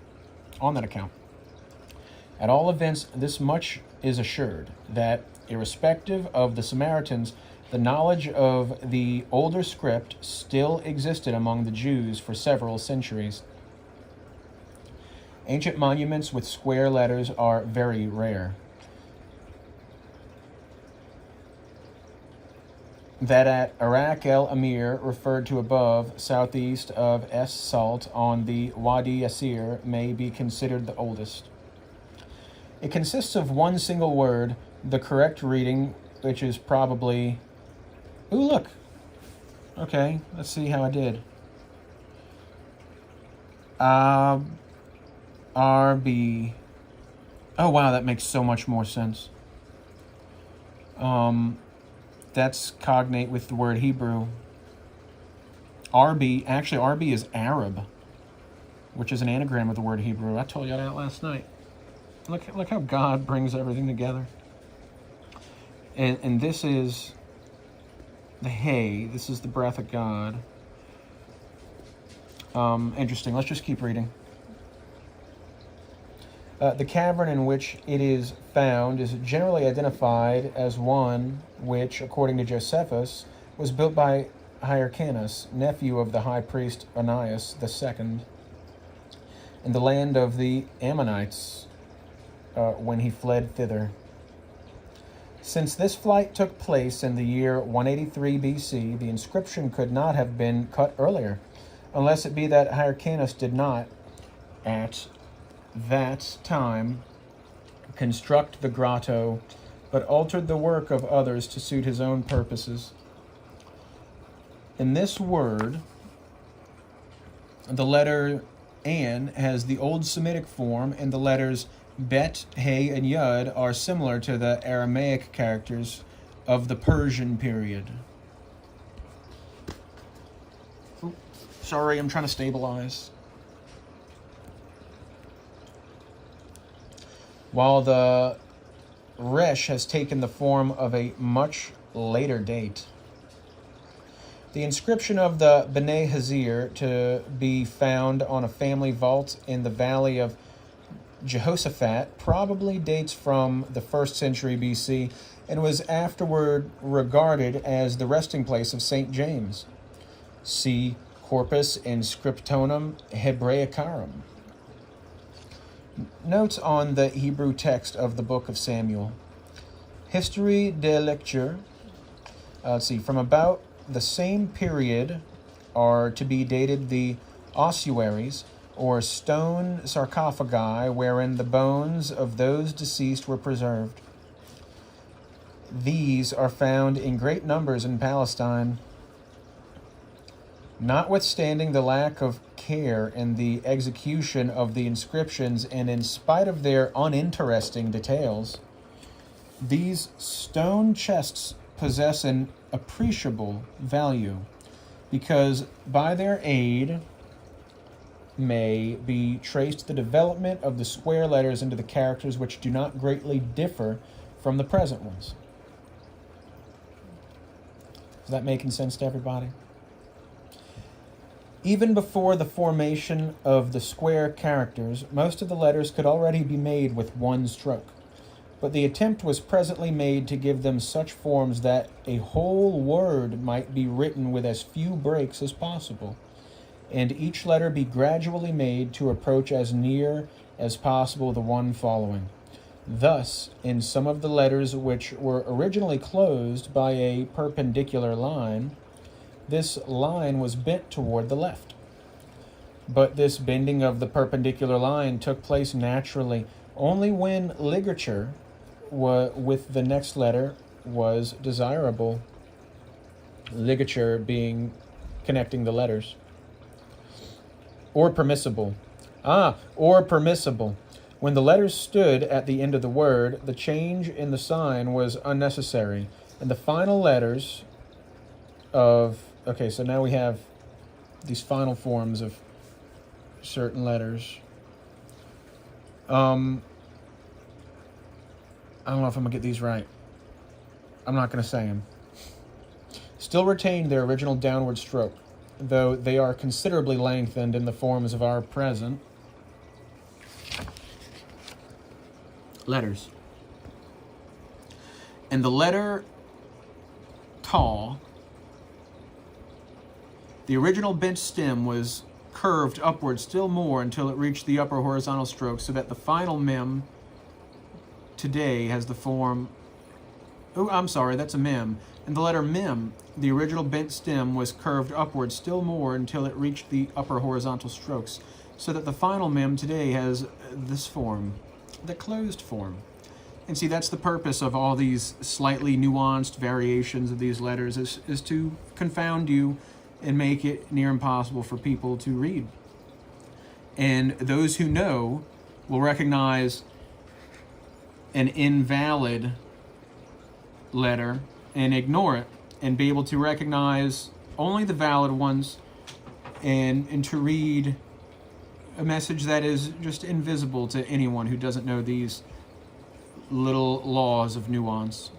At all events, this much is assured, that, irrespective of the Samaritans, the knowledge of the older script still existed among the Jews for several centuries. Ancient monuments with square letters are very rare. That at Iraq el Amir, referred to above, southeast of Es Salt on the Wadi Yasir, may be considered the oldest. It consists of one single word, the correct reading, which is probably... Ooh, look! Okay, let's see how I did. RB. Oh, wow, that makes so much more sense. That's cognate with the word Hebrew. RB is Arab, which is an anagram of the word Hebrew. I told you that last night. Look how God brings everything together. And this is the hay. This is the breath of God. Interesting. Let's just keep reading. The cavern in which it is found is generally identified as one which, according to Josephus, was built by Hyrcanus, nephew of the high priest Onias II, in the land of the Ammonites, when he fled thither. Since this flight took place in the year 183 BC, the inscription could not have been cut earlier, unless it be that Hyrcanus did not, at that time, construct the grotto, but altered the work of others to suit his own purposes. In this word, the letter An has the Old Semitic form, and the letters Bet, He, and Yud are similar to the Aramaic characters of the Persian period. Oops, sorry, I'm trying to stabilize. While the Resh has taken the form of a much later date. The inscription of the Bnei Hazir to be found on a family vault in the valley of Jehoshaphat probably dates from the 1st century BC and was afterward regarded as the resting place of St. James. See Corpus Inscriptionum Hebraicarum. Notes on the Hebrew text of the Book of Samuel. History de lecture. From about the same period are to be dated the ossuaries, or stone sarcophagi wherein the bones of those deceased were preserved. These are found in great numbers in Palestine. Notwithstanding the lack of care in the execution of the inscriptions, and in spite of their uninteresting details, these stone chests possess an appreciable value, because by their aid may be traced the development of the square letters into the characters which do not greatly differ from the present ones. Is that making sense to everybody? Even before the formation of the square characters, most of the letters could already be made with one stroke, but the attempt was presently made to give them such forms that a whole word might be written with as few breaks as possible, and each letter be gradually made to approach as near as possible the one following. Thus, in some of the letters which were originally closed by a perpendicular line, this line was bent toward the left. But this bending of the perpendicular line took place naturally only when ligature with the next letter was desirable. Ligature being connecting the letters. Or permissible. Or permissible. When the letters stood at the end of the word, the change in the sign was unnecessary, and the final letters of... Okay, so now we have these final forms of certain letters. I don't know if I'm going to get these right. I'm not going to say them. Still retain their original downward stroke, though they are considerably lengthened in the forms of our present letters. And the letter ta, the original bent stem, was curved upward still more until it reached the upper horizontal stroke, so that the final mem today has the form... Oh, I'm sorry, that's a mem. And the letter mem, the original bent stem, was curved upward still more until it reached the upper horizontal strokes, so that the final mem today has this form, the closed form. And see, that's the purpose of all these slightly nuanced variations of these letters, is to confound you and make it near impossible for people to read. And those who know will recognize an invalid letter and ignore it, and be able to recognize only the valid ones, and to read a message that is just invisible to anyone who doesn't know these little laws of nuance.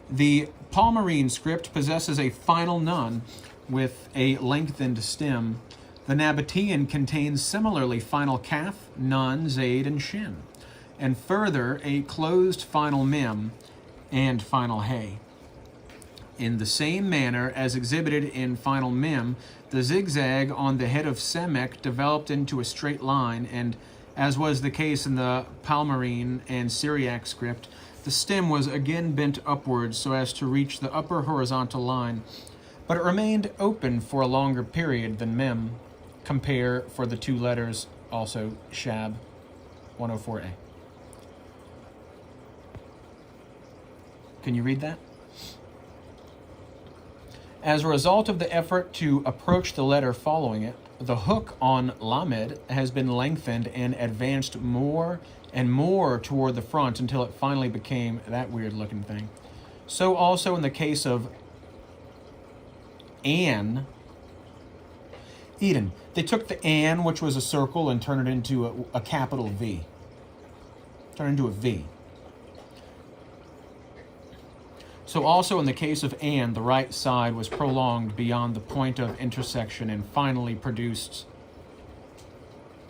The Palmyrene script possesses a final nun with a lengthened stem. The Nabatean contains similarly final kaf, nun, zaid, and shin, and further a closed final mem and final hey. In the same manner as exhibited in final mem, the zigzag on the head of Semek developed into a straight line, and as was the case in the Palmyrene and Syriac script, the stem was again bent upwards so as to reach the upper horizontal line, but it remained open for a longer period than mem. Compare for the two letters, also Shab 104a. Can you read that? As a result of the effort to approach the letter following it, the hook on Lamed has been lengthened and advanced more and more toward the front until it finally became that weird looking thing. So also in the case of An, Eden. They took the An, which was a circle, and turned it into a capital V. Turned into a V. So also in the case of An, the right side was prolonged beyond the point of intersection and finally produced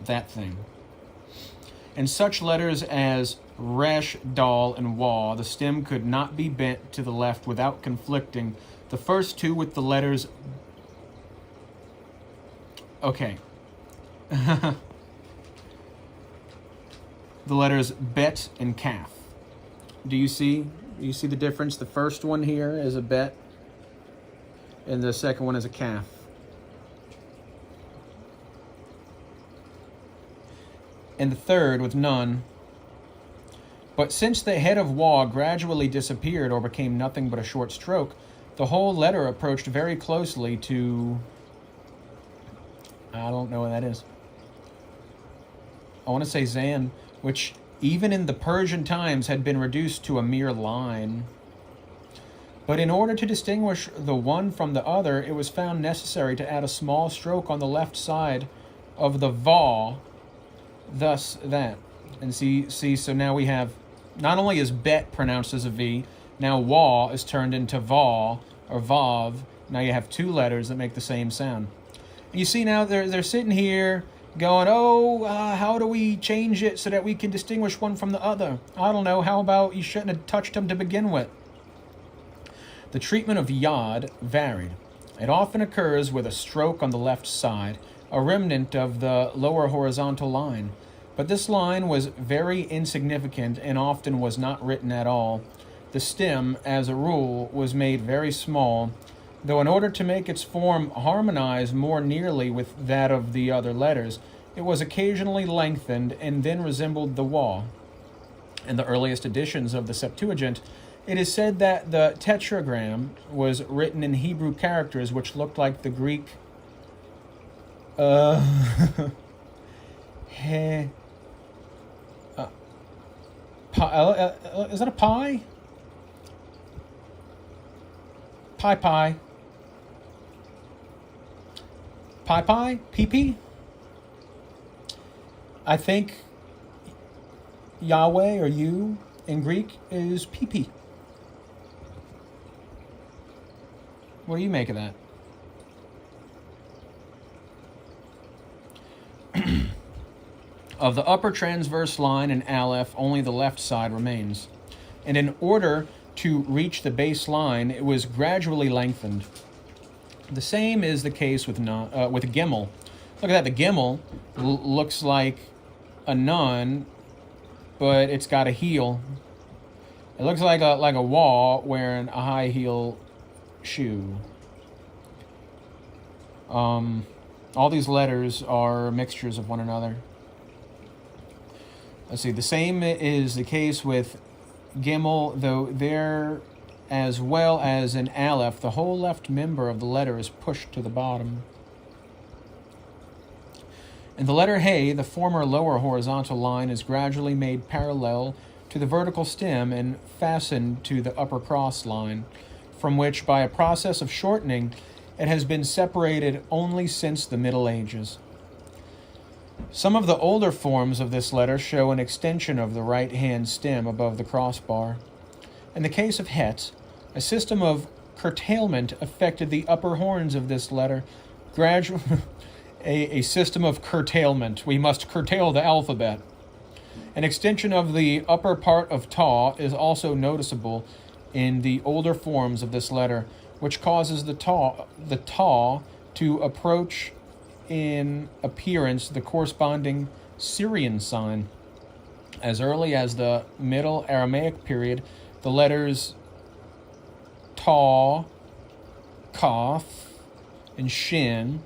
that thing. In such letters as Resh, Dal, and Wa, the stem could not be bent to the left without conflicting the first two with the letters... Okay. The letters Bet and Kaf. Do you see? You see the difference? The first one here is a Bet, and the second one is a Kaf. and the third with none. But since the head of Wa gradually disappeared or became nothing but a short stroke, the whole letter approached very closely to... I don't know what that is. I want to say Zan, which even in the Persian times had been reduced to a mere line. But in order to distinguish the one from the other, it was found necessary to add a small stroke on the left side of the Va, thus that. And see, so now we have, not only is bet pronounced as a V, now Wa is turned into Va, or Vav. Now you have two letters that make the same sound. And you see now they're sitting here going, how do we change it so that we can distinguish one from the other? I don't know, how about you shouldn't have touched them to begin with? The treatment of yod varied. It often occurs with a stroke on the left side, a remnant of the lower horizontal line. But this line was very insignificant and often was not written at all. The stem, as a rule, was made very small, though in order to make its form harmonize more nearly with that of the other letters, it was occasionally lengthened and then resembled the Wa. In the earliest editions of the Septuagint, it is said that the tetragram was written in Hebrew characters which looked like the Greek is that a pi? Pi. PP? I think Yahweh or you in Greek is PP. What do you make of that? Of the upper transverse line in Aleph, only the left side remains. And in order to reach the base line, it was gradually lengthened. The same is the case with Gimel. Look at that. The Gimel looks like a nun, but it's got a heel. It looks like a Wa wearing a high heel shoe. All these letters are mixtures of one another. Let's see. The same is the case with Gimel, though there, as well as in Aleph, the whole left member of the letter is pushed to the bottom. In the letter Hey, the former lower horizontal line is gradually made parallel to the vertical stem and fastened to the upper cross line, from which, by a process of shortening, it has been separated only since the Middle Ages. Some of the older forms of this letter show an extension of the right-hand stem above the crossbar. In the case of Het, a system of curtailment affected the upper horns of this letter. A system of curtailment. We must curtail the alphabet. An extension of the upper part of Ta is also noticeable in the older forms of this letter, which causes the Ta to approach in appearance the corresponding Syrian sign. As early as the Middle Aramaic period, the letters Ta, Kaf, and Shin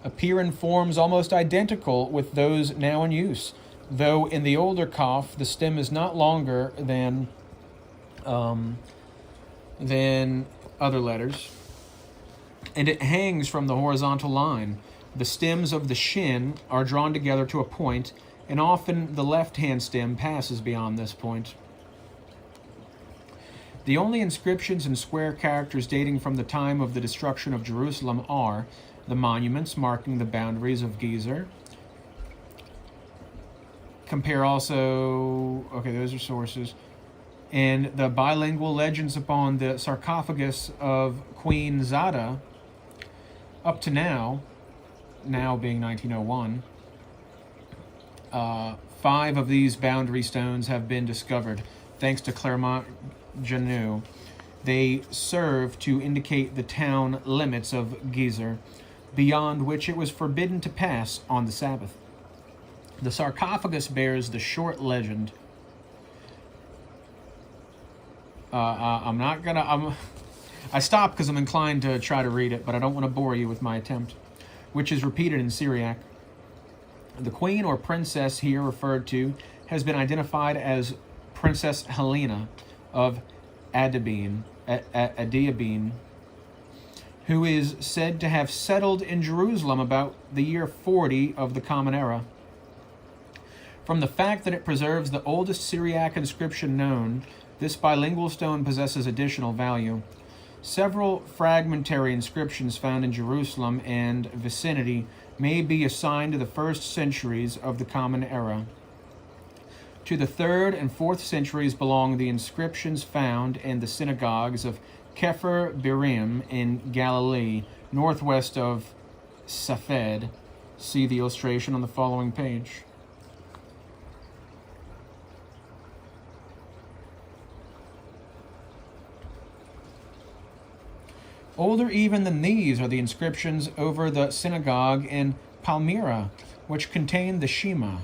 appear in forms almost identical with those now in use, though in the older Kaf, the stem is not longer than other letters, and it hangs from the horizontal line. The stems of the Shin are drawn together to a point, and often the left-hand stem passes beyond this point. The only inscriptions in square characters dating from the time of the destruction of Jerusalem are the monuments marking the boundaries of Gezer. Compare also, okay, those are sources, and the bilingual legends upon the sarcophagus of Queen Zada. Up to now being 1901, 5 of these boundary stones have been discovered, thanks to Clermont Ganneau. They serve to indicate the town limits of Gezer, beyond which it was forbidden to pass on the Sabbath. The sarcophagus bears the short legend. I stopped because I'm inclined to try to read it, but I don't want to bore you with my attempt, which is repeated in Syriac. The queen or princess here referred to has been identified as Princess Helena of Adiabene, who is said to have settled in Jerusalem about the year 40 of the Common Era. From the fact that it preserves the oldest Syriac inscription known, this bilingual stone possesses additional value. Several fragmentary inscriptions found in Jerusalem and vicinity may be assigned to the first centuries of the Common Era. To the 3rd and 4th centuries belong the inscriptions found in the synagogues of Kepher Birim in Galilee, northwest of Safed. See the illustration on the following page. Older even than these are the inscriptions over the synagogue in Palmyra, which contain the Shema.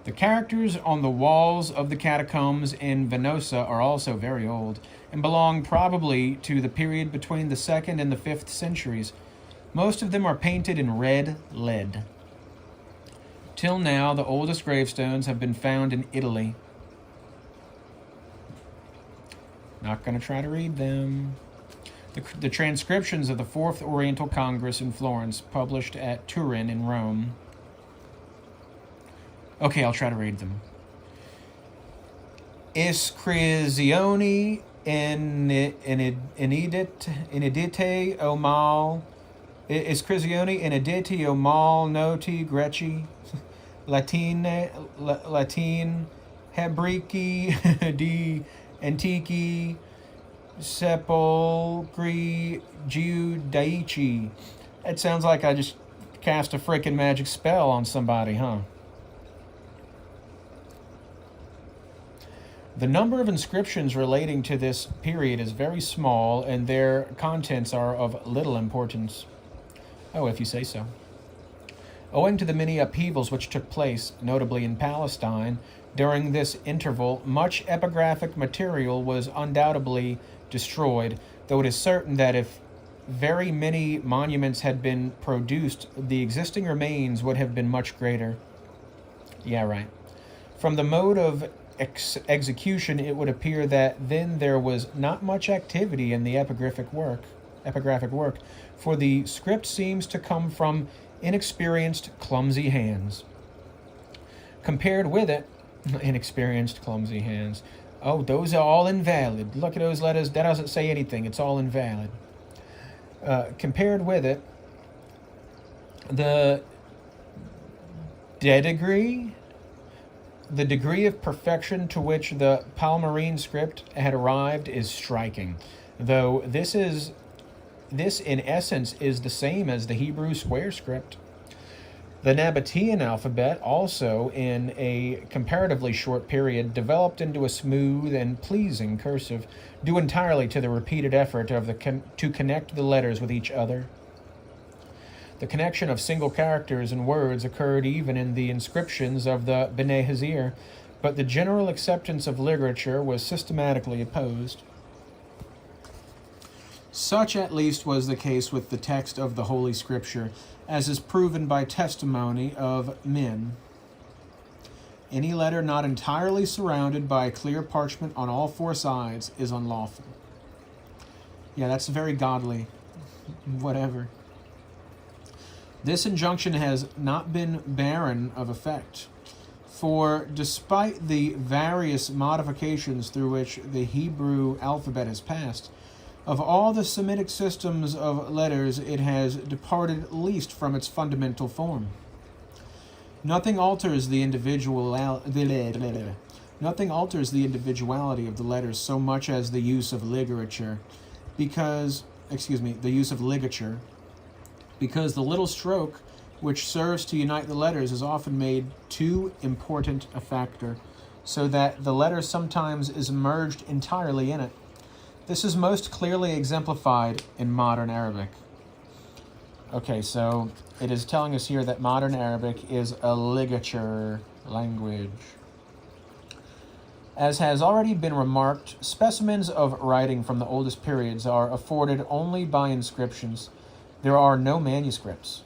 The characters on the walls of the catacombs in Venosa are also very old, and belong probably to the period between the 2nd and the 5th centuries. Most of them are painted in red lead. Till now, the oldest gravestones have been found in Italy. Not going to try to read them. The transcriptions of the 4th Oriental Congress in Florence, published at Turin in Rome. Okay, I'll try to read them. Iscrizioni inedite o mal. Iscrizioni inediti o mal noti Greci. Latine, Hebraici di Antiqui Sepulchri Giudaici. It sounds like I just cast a freaking magic spell on somebody, huh? The number of inscriptions relating to this period is very small, and their contents are of little importance. Oh, if you say so. Owing to the many upheavals which took place, notably in Palestine, during this interval, much epigraphic material was undoubtedly destroyed, though it is certain that if very many monuments had been produced, the existing remains would have been much greater. Yeah, right. From the mode of execution, it would appear that then there was not much activity in the epigraphic work, for the script seems to come from inexperienced, clumsy hands. Compared with it, inexperienced, clumsy hands. Oh, those are all invalid. Look at those letters. That doesn't say anything. It's all invalid. Compared with it, the degree of perfection to which the Palmyrene script had arrived is striking, though this in essence is the same as the Hebrew square script. The Nabatean alphabet also, in a comparatively short period, developed into a smooth and pleasing cursive, due entirely to the repeated effort to connect the letters with each other. The connection of single characters and words occurred even in the inscriptions of the Bene Hazir, but the general acceptance of literature was systematically opposed. Such at least was the case with the text of the Holy Scripture, as is proven by testimony of men. Any letter not entirely surrounded by clear parchment on all four sides is unlawful. Yeah, that's very godly. Whatever. This injunction has not been barren of effect, for despite the various modifications through which the Hebrew alphabet has passed, of all the Semitic systems of letters, it has departed least from its fundamental form. Nothing alters the individuality of the letters so much as the use of ligature, because the little stroke which serves to unite the letters is often made too important a factor, so that the letter sometimes is merged entirely in it. This is most clearly exemplified in modern Arabic. Okay, so it is telling us here that modern Arabic is a ligature language. As has already been remarked, specimens of writing from the oldest periods are afforded only by inscriptions. there are no manuscripts.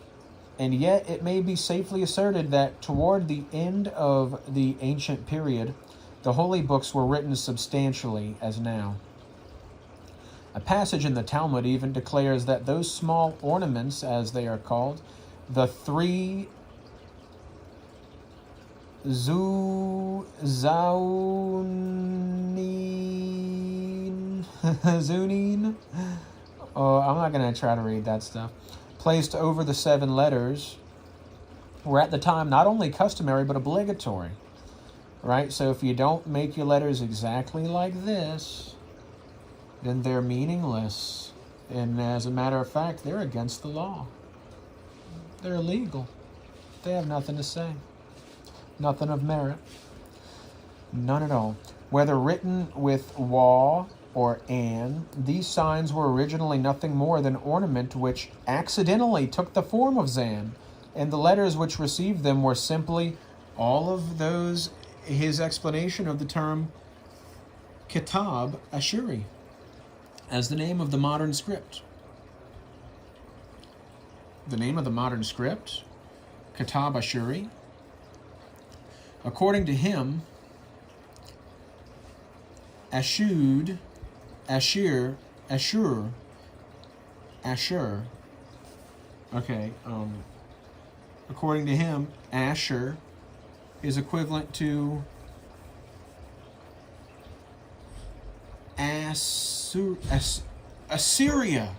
And yet it may be safely asserted that toward the end of the ancient period, the holy books were written substantially as now. A passage in the Talmud even declares that those small ornaments, as they are called, the three Zunin, Zunin, I'm not going to try to read that stuff, placed over the 7 letters, were at the time not only customary but obligatory. Right? So if you don't make your letters exactly like this, then they're meaningless. And as a matter of fact, they're against the law. They're illegal. They have nothing to say. Nothing of merit. None at all. Whether written with wa or an, these signs were originally nothing more than ornament which accidentally took the form of zan, and the letters which received them were simply all of those, his explanation of the term Kitab Ashuri as the name of the modern script. The name of the modern script, Kitab Ashuri. According to him, Ashur. Okay, according to him, Asher is equivalent to Assyria.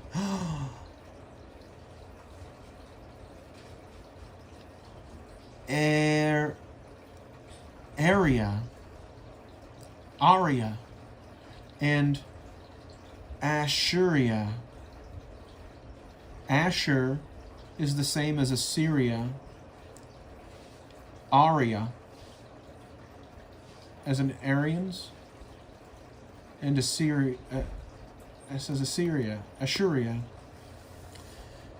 Aria, and Assyria. Asher is the same as Assyria. Aria as in Aryans, and Assyria, it says Assyria,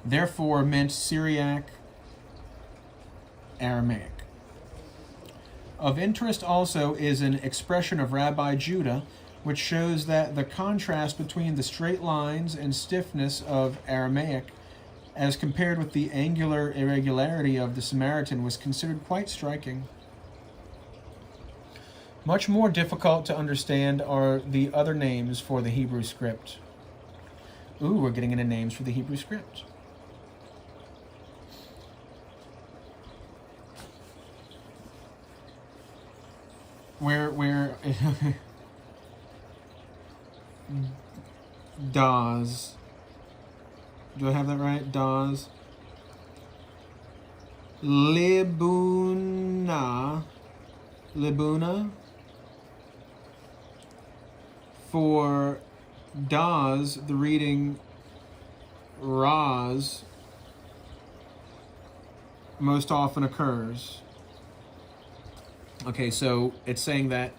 therefore meant Syriac Aramaic. Of interest also is an expression of Rabbi Judah, which shows that the contrast between the straight lines and stiffness of Aramaic as compared with the angular irregularity of the Samaritan was considered quite striking. Much more difficult to understand are the other names for the Hebrew script. Ooh, we're getting into names for the Hebrew script. Where Daz. Do I have that right? Daz. Libuna. For Daz, the reading Raz most often occurs. Okay, so it's saying that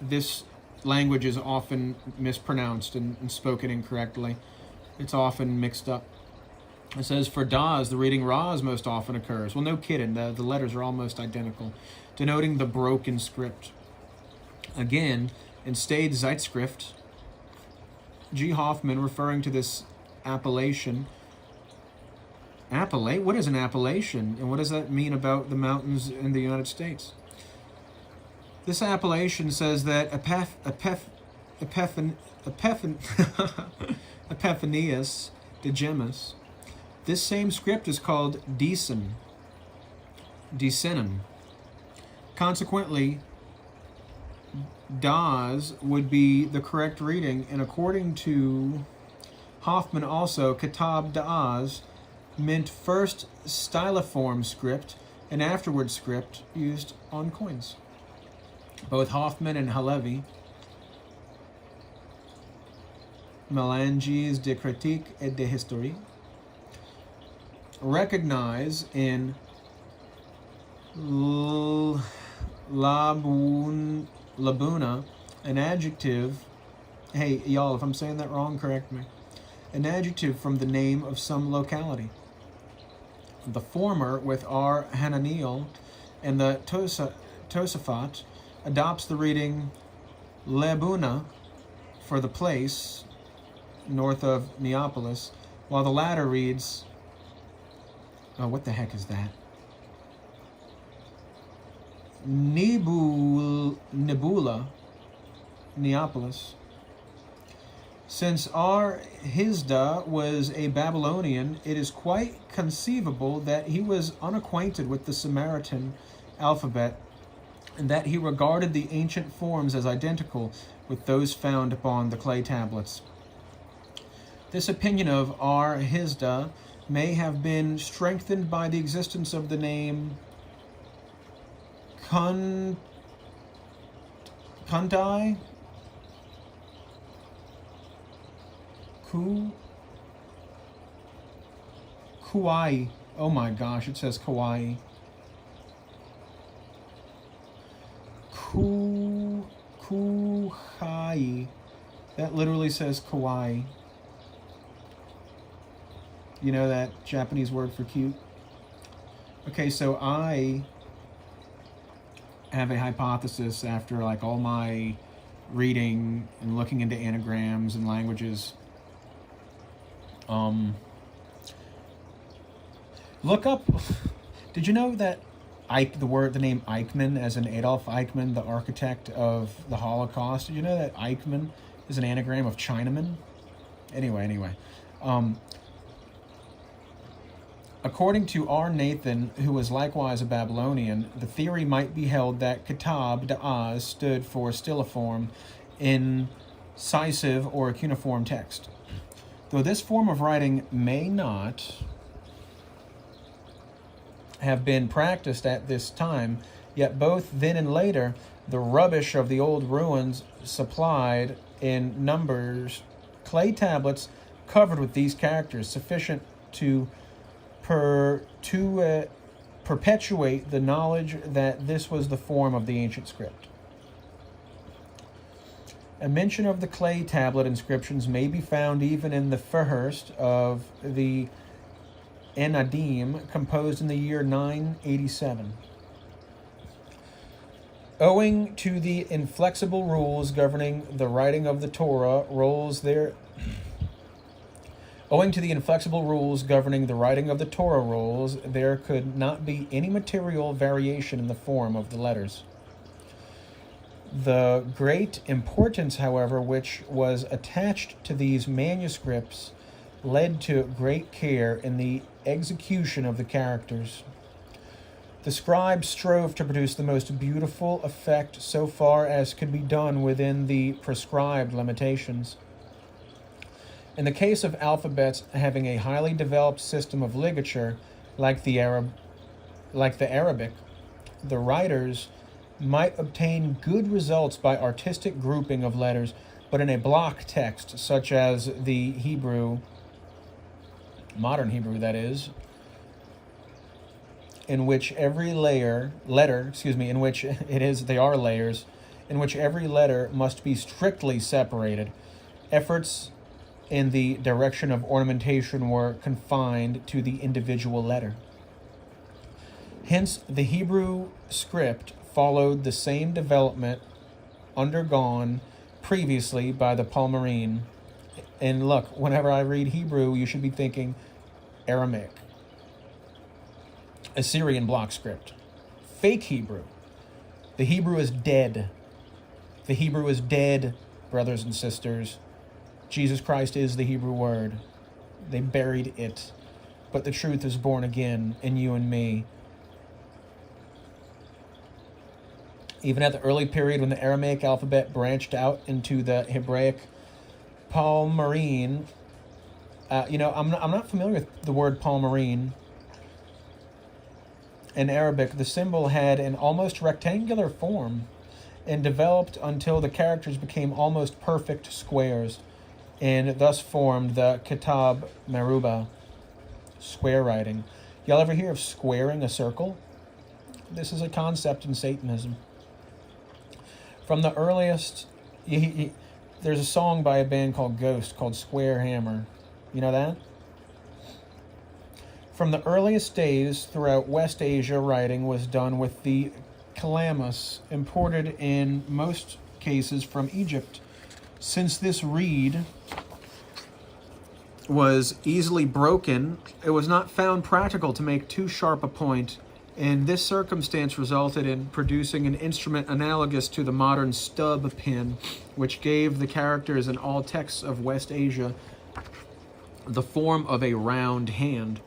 this language is often mispronounced and spoken incorrectly. It's often mixed up. It says, for Daz, the reading Raz most often occurs. Well, no kidding, the letters are almost identical, denoting the broken script. Again, in Stade Zeitschrift, G. Hoffman, referring to this appellation, what is an appellation, and what does that mean about the mountains in the United States? This appellation says that Epiphanius de Gemmis, this same script is called Decenum. Consequently, Daz would be the correct reading, and according to Hoffman also, Kitab Daz meant first styliform script and afterward script used on coins. Both Hoffman and Halevi, Mélanges de critique et de histoire, recognize in Labuna an adjective. Hey, y'all, if I'm saying that wrong, correct me. An adjective from the name of some locality. The former, with R. Hananiel, and the Tosafot, adopts the reading Labuna for the place north of Neapolis, while the latter reads, oh, what the heck is that? Nebula, Neapolis. Since Ar-Hizda was a Babylonian, it is quite conceivable that he was unacquainted with the Samaritan alphabet and that he regarded the ancient forms as identical with those found upon the clay tablets. This opinion of Ar-Hizda may have been strengthened by the existence of the name Kundai, Kauai. Oh my gosh, it says Kauai. Kuhai. That literally says Kauai. You know that Japanese word for cute? Okay, so I have a hypothesis after like all my reading and looking into anagrams and languages. Look up. Did you know that the name Eichmann, as in Adolf Eichmann, the architect of the Holocaust? Did you know that Eichmann is an anagram of Chinaman? Anyway. According to R. Nathan, who was likewise a Babylonian, the theory might be held that Kitab Da'az stood for styliform, incisive, or cuneiform text. Though this form of writing may not have been practiced at this time, yet both then and later, the rubbish of the old ruins supplied in numbers clay tablets covered with these characters, sufficient to perpetuate the knowledge that this was the form of the ancient script. A mention of the clay tablet inscriptions may be found even in the Fihirst of the Enadim, composed in the year 987. Owing to the inflexible rules governing the writing of the Torah rolls, there could not be any material variation in the form of the letters. The great importance, however, which was attached to these manuscripts led to great care in the execution of the characters. The scribes strove to produce the most beautiful effect so far as could be done within the prescribed limitations. In the case of alphabets having a highly developed system of ligature, like the Arabic, the writers might obtain good results by artistic grouping of letters, but in a block text, such as the Hebrew, modern Hebrew that is, in which every layers, in which every letter must be strictly separated, efforts in the direction of ornamentation were confined to the individual letter. Hence, the Hebrew script followed the same development undergone previously by the Palmyrene. And look, whenever I read Hebrew, you should be thinking Aramaic, Assyrian block script, fake Hebrew. The Hebrew is dead. The Hebrew is dead, brothers and sisters. Jesus Christ is the Hebrew word. They buried it, but the truth is born again in you and me. Even at the early period when the Aramaic alphabet branched out into the Hebraic Palmyrene, I'm not familiar with the word Palmyrene. In Arabic, the symbol had an almost rectangular form and developed until the characters became almost perfect squares, and thus formed the Kitab Meruba, square writing. Y'all ever hear of squaring a circle? This is a concept in Satanism. From the earliest, there's a song by a band called Ghost called Square Hammer. You know that? From the earliest days throughout West Asia, writing was done with the calamus, imported in most cases from Egypt. Since this reed was easily broken, it was not found practical to make too sharp a point, and this circumstance resulted in producing an instrument analogous to the modern stub pen, which gave the characters in all texts of West Asia the form of a round hand.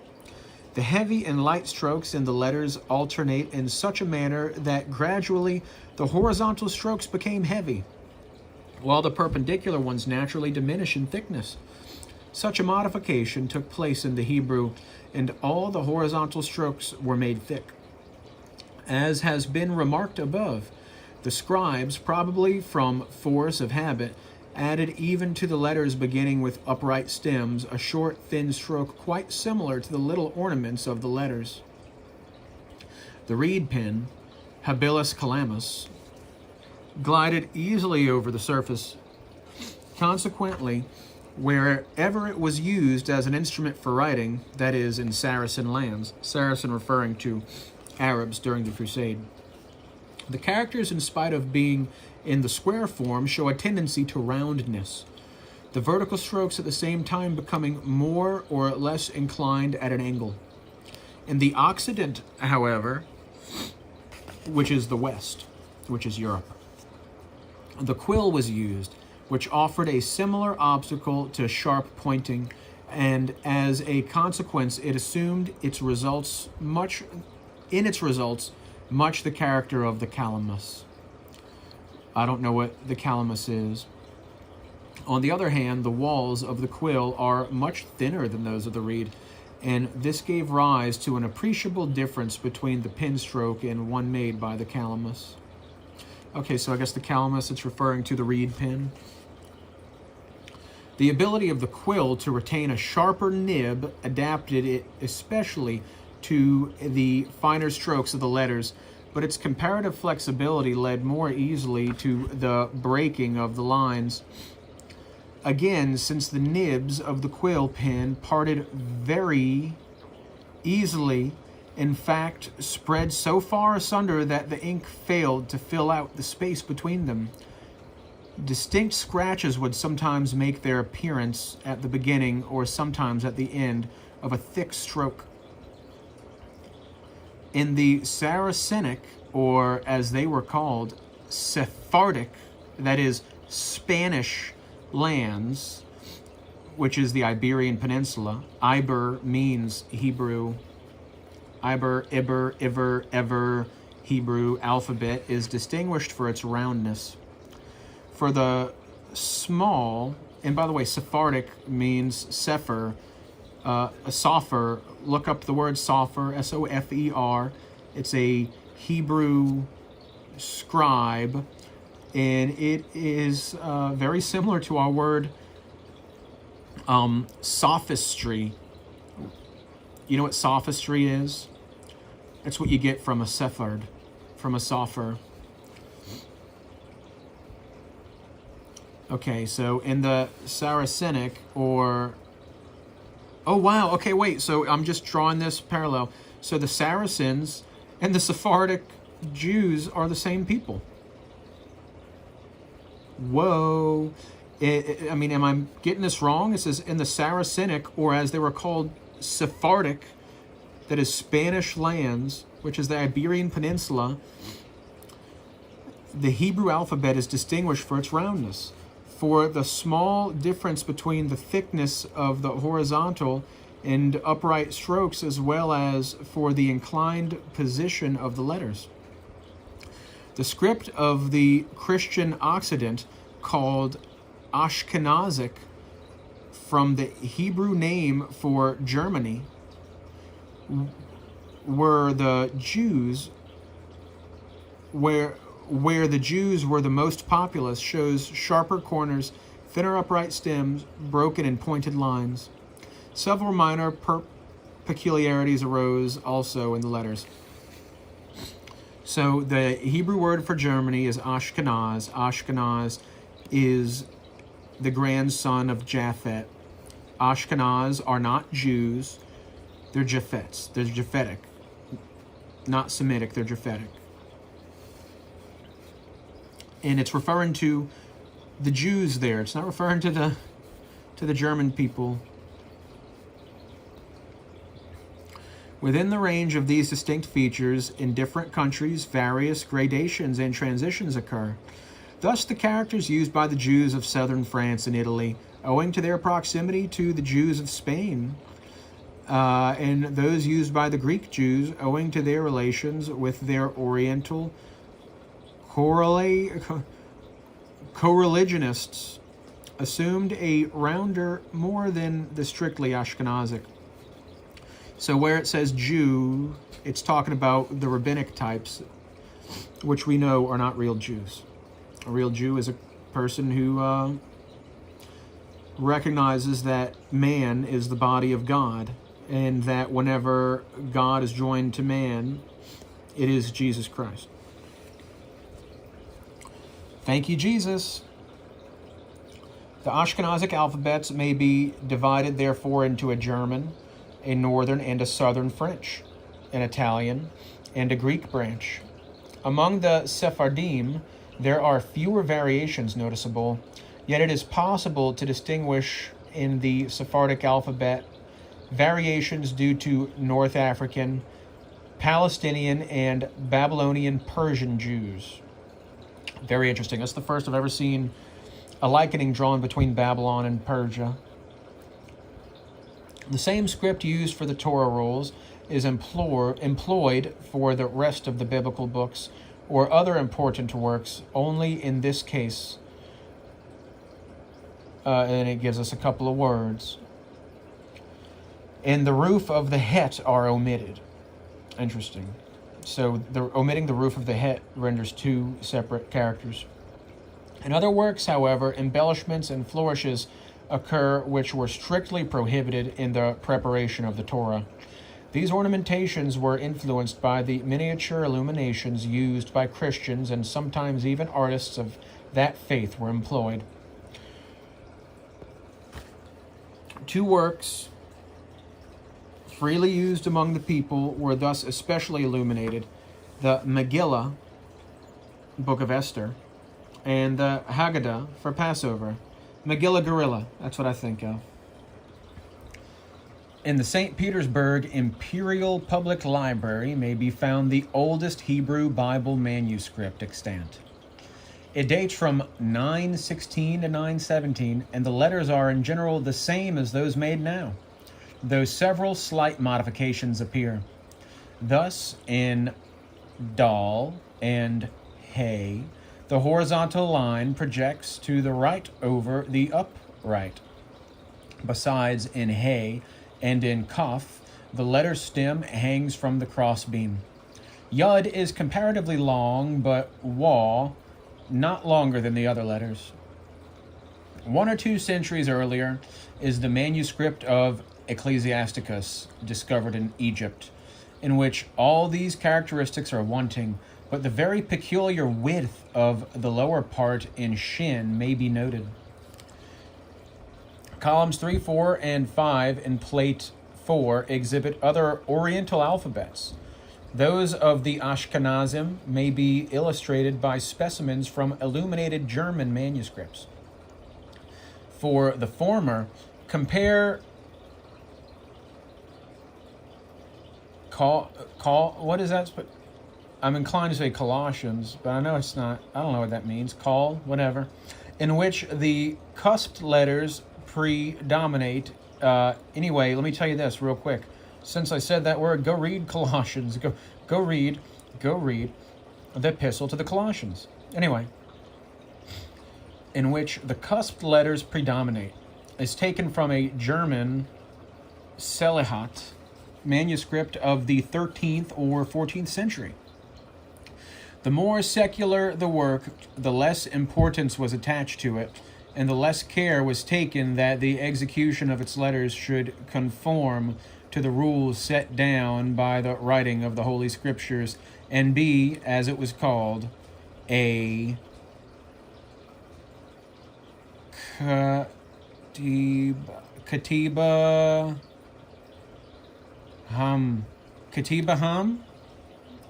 The heavy and light strokes in the letters alternate in such a manner that gradually the horizontal strokes became heavy, while the perpendicular ones naturally diminish in thickness. Such a modification took place in the Hebrew, and all the horizontal strokes were made thick. As has been remarked above, the scribes, probably from force of habit, added even to the letters beginning with upright stems a short, thin stroke quite similar to the little ornaments of the letters. The reed pen, habilis calamus, glided easily over the surface. Consequently, wherever it was used as an instrument for writing, that is, in Saracen lands, Saracen referring to Arabs during the Crusade, the characters, in spite of being in the square form, show a tendency to roundness, the vertical strokes at the same time becoming more or less inclined at an angle. In the Occident, however, which is the West, which is Europe, the quill was used, which offered a similar obstacle to sharp pointing, and as a consequence, it assumed much the character of the calamus. I don't know what the calamus is. On the other hand, the walls of the quill are much thinner than those of the reed, and this gave rise to an appreciable difference between the pen stroke and one made by the calamus. Okay, so I guess the calamus, it's referring to the reed pen. The ability of the quill to retain a sharper nib adapted it especially to the finer strokes of the letters, but its comparative flexibility led more easily to the breaking of the lines. Again, since the nibs of the quill pen parted very easily, in fact, spread so far asunder that the ink failed to fill out the space between them, distinct scratches would sometimes make their appearance at the beginning or sometimes at the end of a thick stroke. In the Saracenic, or as they were called, Sephardic, that is, Spanish lands, which is the Iberian Peninsula. Iber means Hebrew. Iber, Iver, Ever, Hebrew alphabet is distinguished for its roundness. For the small, and by the way, Sephardic means Sefer, a Sofer. Look up the word Sofer, S-O-F-E-R. It's a Hebrew scribe, and it is very similar to our word sophistry. You know what sophistry is? That's what you get from a Sephard, from a Sopher. Okay, so in the Saracenic, or... Oh, wow, okay, wait, so I'm just drawing this parallel. So the Saracens and the Sephardic Jews are the same people. Whoa. I mean, am I getting this wrong? It says in the Saracenic, or as they were called, Sephardic, that is Spanish lands, which is the Iberian Peninsula, the Hebrew alphabet is distinguished for its roundness, for the small difference between the thickness of the horizontal and upright strokes, as well as for the inclined position of the letters. The script of the Christian Occident, called Ashkenazic, from the Hebrew name for Germany, where the Jews were the most populous, shows sharper corners, thinner upright stems, broken and pointed lines. Several minor peculiarities arose also in the letters. So the Hebrew word for Germany is Ashkenaz. Ashkenaz is the grandson of Japhet. Ashkenaz are not Jews. They're Japhets. They're Japhetic. Not Semitic, they're Japhetic. And it's referring to the Jews there. It's not referring to the German people. Within the range of these distinct features, in different countries, various gradations and transitions occur. Thus, the characters used by the Jews of southern France and Italy, owing to their proximity to the Jews of Spain, and those used by the Greek Jews, owing to their relations with their Oriental co-religionists, assumed a rounder more than the strictly Ashkenazic. So where it says Jew, it's talking about the rabbinic types, which we know are not real Jews. A real Jew is a person who recognizes that man is the body of God, and that whenever God is joined to man, it is Jesus Christ. Thank you, Jesus. The Ashkenazic alphabets may be divided, therefore, into a German, a Northern and a Southern French, an Italian, and a Greek branch. Among the Sephardim, there are fewer variations noticeable, yet it is possible to distinguish in the Sephardic alphabet variations due to North African, Palestinian, and Babylonian Persian Jews. Very interesting. That's the first I've ever seen a likening drawn between Babylon and Persia. The same script used for the Torah rules is employed for the rest of the biblical books or other important works, only in this case, and it gives us a couple of words. And the roof of the het are omitted. Interesting. So omitting the roof of the het renders two separate characters. In other works, however, embellishments and flourishes occur which were strictly prohibited in the preparation of the Torah. These ornamentations were influenced by the miniature illuminations used by Christians, and sometimes even artists of that faith were employed. Two works freely used among the people were thus especially illuminated: the Megillah, Book of Esther, and the Haggadah for Passover. Megillah Gorilla, that's what I think of. In the St. Petersburg Imperial Public Library may be found the oldest Hebrew Bible manuscript extant. It dates from 916 to 917, and the letters are in general the same as those made now, though several slight modifications appear. Thus, in Dal and Hay, the horizontal line projects to the right over the upright. Besides, in Hay and in Kaf, the letter stem hangs from the crossbeam. Yud is comparatively long, but Waw not longer than the other letters. 1 or 2 centuries earlier is the manuscript of Ecclesiasticus, discovered in Egypt, in which all these characteristics are wanting, but the very peculiar width of the lower part in Shin may be noted. Columns 3, 4, and 5 in Plate 4 exhibit other Oriental alphabets. Those of the Ashkenazim may be illustrated by specimens from illuminated German manuscripts. For the former, compare what is that? I'm inclined to say Colossians, but I know it's not. I don't know what that means. Whatever. In which the cusped letters predominate. Anyway, let me tell you this real quick. Since I said that word, go read Colossians. Go read the epistle to the Colossians. Anyway, in which the cusped letters predominate, is taken from a German Selihat manuscript of the 13th or 14th century. The more secular the work, the less importance was attached to it, and the less care was taken that the execution of its letters should conform to the rules set down by the writing of the Holy Scriptures, and be, as it was called, a Katiba Ham.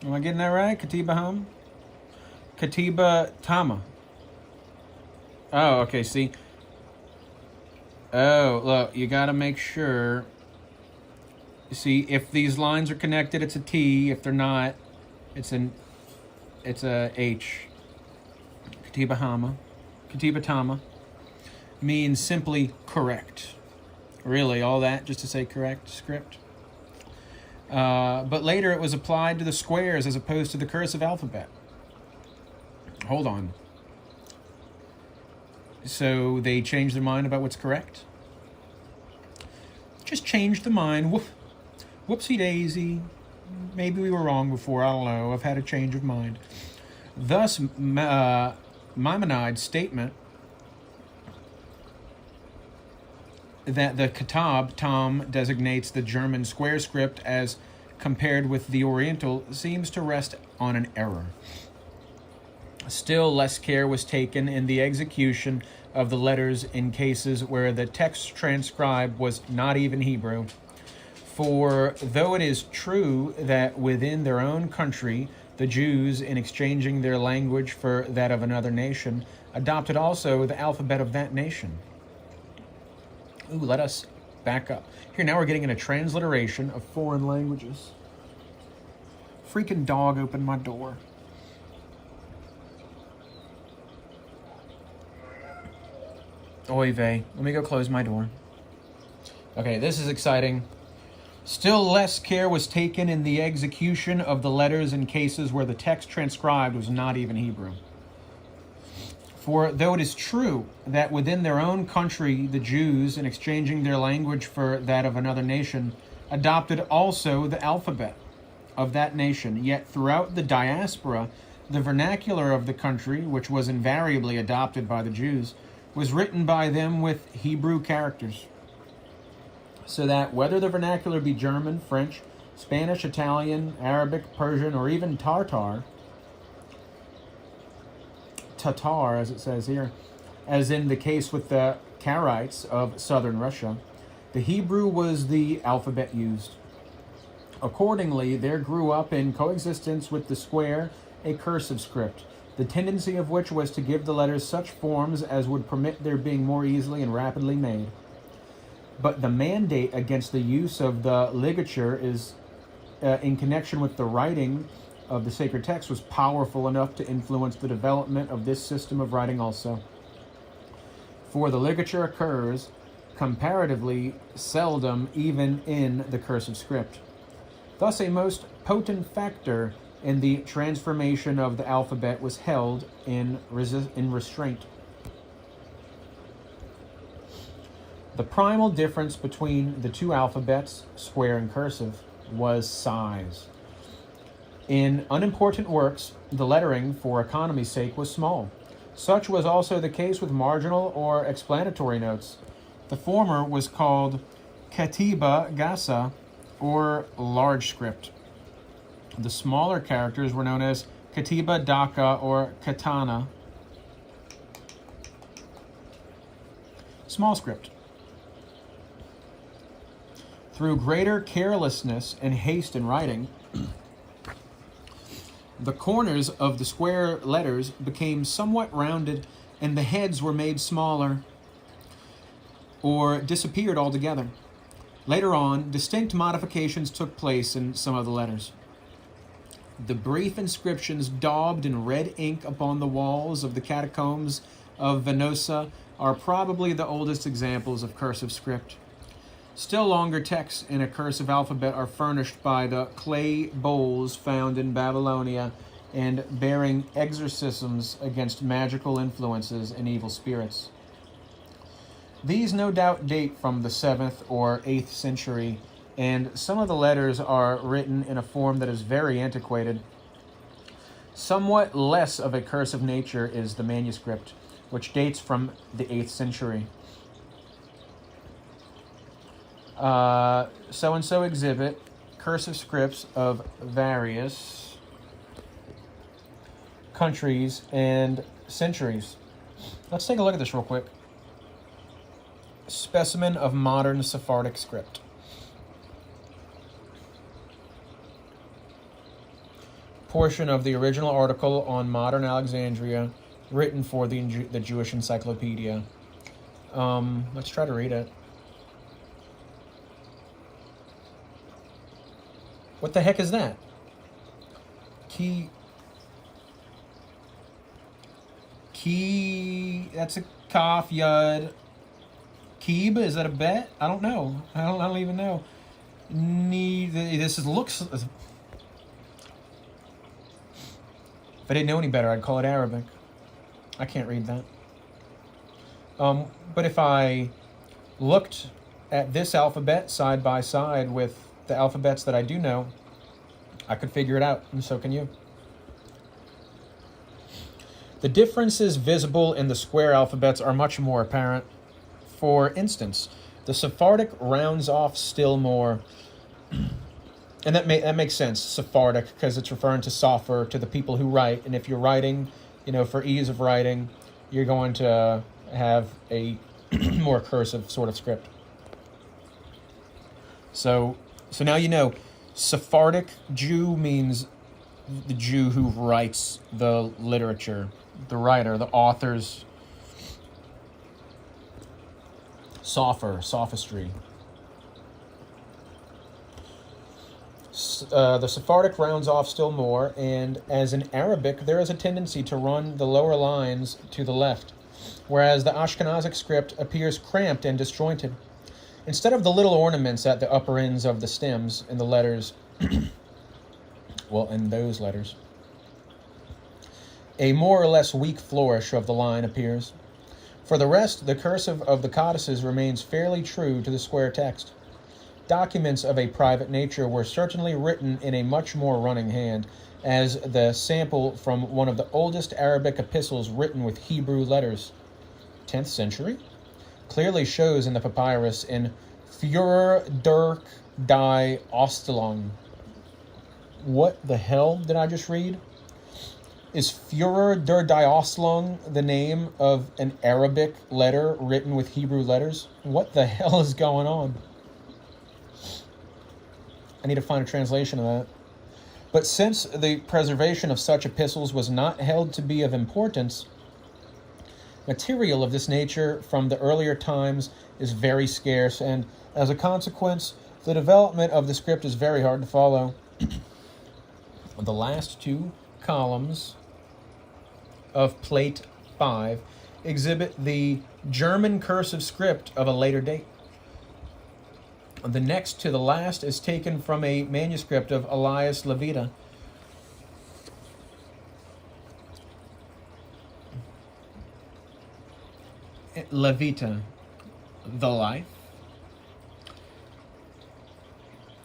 Am I getting that right? Katiba Tama. Oh, okay, see. Oh, look, you gotta make sure You see, if these lines are connected, it's a T. If they're not, it's a H. Katibatama means simply correct. Really, all that just to say correct script. But later it was applied to the squares as opposed to the cursive alphabet. Hold on. So they changed their mind about what's correct? Just changed the mind. Whoopsie daisy. Maybe we were wrong before. I don't know. I've had a change of mind. Thus, Maimonides' statement that the Kitab Tom designates the German square script as compared with the Oriental seems to rest on an error. Still less care was taken in the execution of the letters in cases where the text transcribed was not even Hebrew. For though it is true that within their own country the Jews, in exchanging their language for that of another nation, adopted also the alphabet of that nation. Ooh, let us back up. Here, now we're getting in a transliteration of foreign languages. Freaking dog opened my door. Oy vey. Let me go close my door. Okay, this is exciting. Still less care was taken in the execution of the letters in cases where the text transcribed was not even Hebrew. For though it is true that within their own country the Jews, in exchanging their language for that of another nation, adopted also the alphabet of that nation, yet throughout the diaspora, the vernacular of the country, which was invariably adopted by the Jews, was written by them with Hebrew characters. So that whether the vernacular be German, French, Spanish, Italian, Arabic, Persian, or even Tatar as it says here, as in the case with the Karaites of southern Russia, the Hebrew was the alphabet used. Accordingly, there grew up in coexistence with the square a cursive script, the tendency of which was to give the letters such forms as would permit their being more easily and rapidly made. But the mandate against the use of the ligature is in connection with the writing of the sacred text was powerful enough to influence the development of this system of writing also. For the ligature occurs comparatively seldom even in the cursive script. Thus a most potent factor in the transformation of the alphabet was held in restraint. The primal difference between the two alphabets, square and cursive, was size. In unimportant works, the lettering, for economy's sake, was small. Such was also the case with marginal or explanatory notes. The former was called Katiba Gasa, or large script. The smaller characters were known as Katiba Daka or Katana, small script. Through greater carelessness and haste in writing, the corners of the square letters became somewhat rounded and the heads were made smaller or disappeared altogether. Later on, distinct modifications took place in some of the letters. The brief inscriptions daubed in red ink upon the walls of the catacombs of Venosa are probably the oldest examples of cursive script. Still longer texts in a cursive alphabet are furnished by the clay bowls found in Babylonia and bearing exorcisms against magical influences and evil spirits. These no doubt date from the 7th or 8th century, and some of the letters are written in a form that is very antiquated. Somewhat less of a cursive nature is the manuscript, which dates from the 8th century. So-and-so exhibit cursive scripts of various countries and centuries. Let's take a look at this real quick. Specimen of modern Sephardic script. Portion of the original article on modern Alexandria, written for the Jewish Encyclopedia. Let's try to read it. What the heck is that? Key. That's a Kaf, Yud. Keeb, is that a bet? I don't know. I don't even know. Looks. If I didn't know any better, I'd call it Arabic. I can't read that. But if I looked at this alphabet side by side with the alphabets that I do know, I could figure it out, and so can you. The differences visible in the square alphabets are much more apparent. For instance, the Sephardic rounds off still more, and that makes sense, Sephardic, because it's referring to Sofer, to the people who write, and if you're writing, for ease of writing, you're going to have a more cursive sort of script. So now you know, Sephardic Jew means the Jew who writes the literature, the writer, the author's sophistry. The Sephardic rounds off still more, and as in Arabic, there is a tendency to run the lower lines to the left, whereas the Ashkenazic script appears cramped and disjointed. Instead of the little ornaments at the upper ends of the stems in the letters, in those letters, a more or less weak flourish of the line appears. For the rest, the cursive of the codices remains fairly true to the square text. Documents of a private nature were certainly written in a much more running hand, as the sample from one of the oldest Arabic epistles written with Hebrew letters, 10th century, clearly shows in the papyrus in Führer durch die Ausstellung. What the hell did I just read? Is Führer durch die Ausstellung the name of an Arabic letter written with Hebrew letters? What the hell is going on? I need to find a translation of that. But since the preservation of such epistles was not held to be of importance, material of this nature from the earlier times is very scarce, and as a consequence, the development of the script is very hard to follow. The last two columns of Plate 5 exhibit the German cursive script of a later date. The next to the last is taken from a manuscript of Elias Levita. Levita, the life,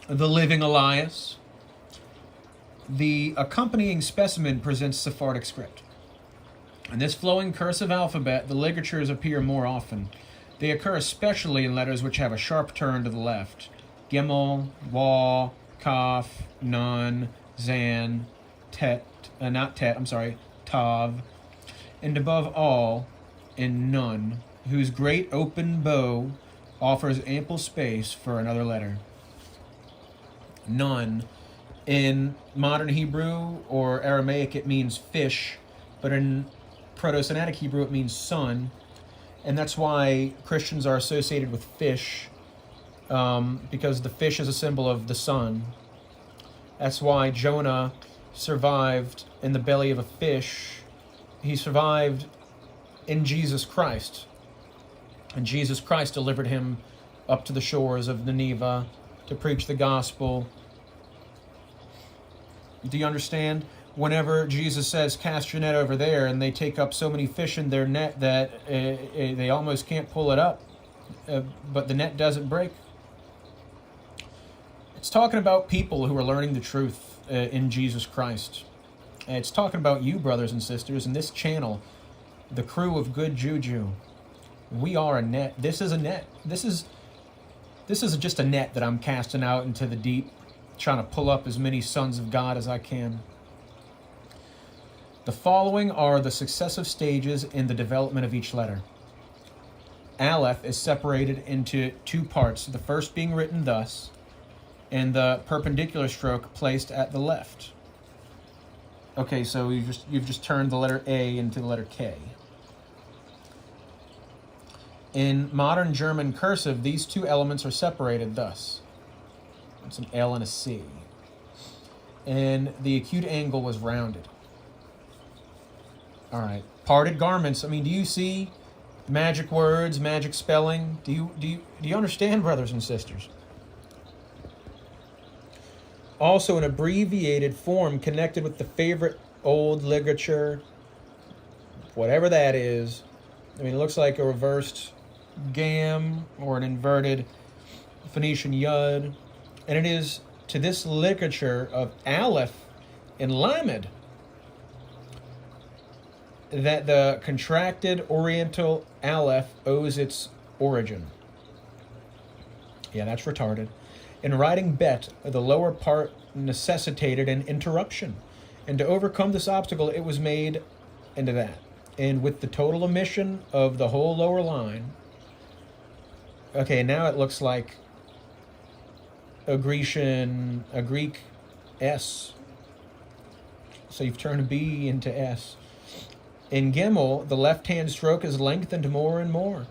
the living Elias. The accompanying specimen presents Sephardic script. In this flowing cursive alphabet, the ligatures appear more often. They occur especially in letters which have a sharp turn to the left. Gimel, Waw, Kaf, Nun, Zan, Tav, and above all, in Nun, whose great open bow offers ample space for another letter. Nun. In modern Hebrew or Aramaic, it means fish, but in Proto-Semitic Hebrew, it means sun. And that's why Christians are associated with fish, because the fish is a symbol of the sun. That's why Jonah survived in the belly of a fish. He survived in Jesus Christ. And Jesus Christ delivered him up to the shores of Nineveh to preach the gospel. Do you understand? Whenever Jesus says, cast your net over there, and they take up so many fish in their net that they almost can't pull it up, but the net doesn't break. It's talking about people who are learning the truth in Jesus Christ. It's talking about you, brothers and sisters, in this channel, the crew of good juju. We are a net. This is a net. This is just a net that I'm casting out into the deep, trying to pull up as many sons of God as I can. The following are the successive stages in the development of each letter. Aleph is separated into two parts, the first being written thus, and the perpendicular stroke placed at the left. Okay, so you've just turned the letter A into the letter K. In modern German cursive, these two elements are separated thus. It's an L and a C. and the acute angle was rounded. All right. Parted garments. I mean, do you see magic words, magic spelling? Do you understand, brothers and sisters? Also, an abbreviated form connected with the favorite old ligature, whatever that is. I mean, it looks like a reversed gam or an inverted Phoenician yud. And it is to this ligature of Aleph and Lamed that the contracted Oriental Aleph owes its origin. Yeah, that's retarded. In writing Bet, the lower part necessitated an interruption. And to overcome this obstacle, it was made into that. And with the total omission of the whole lower line, okay, now it looks like a Greek S. So you've turned B into S. In Gimel, the left-hand stroke is lengthened more and more.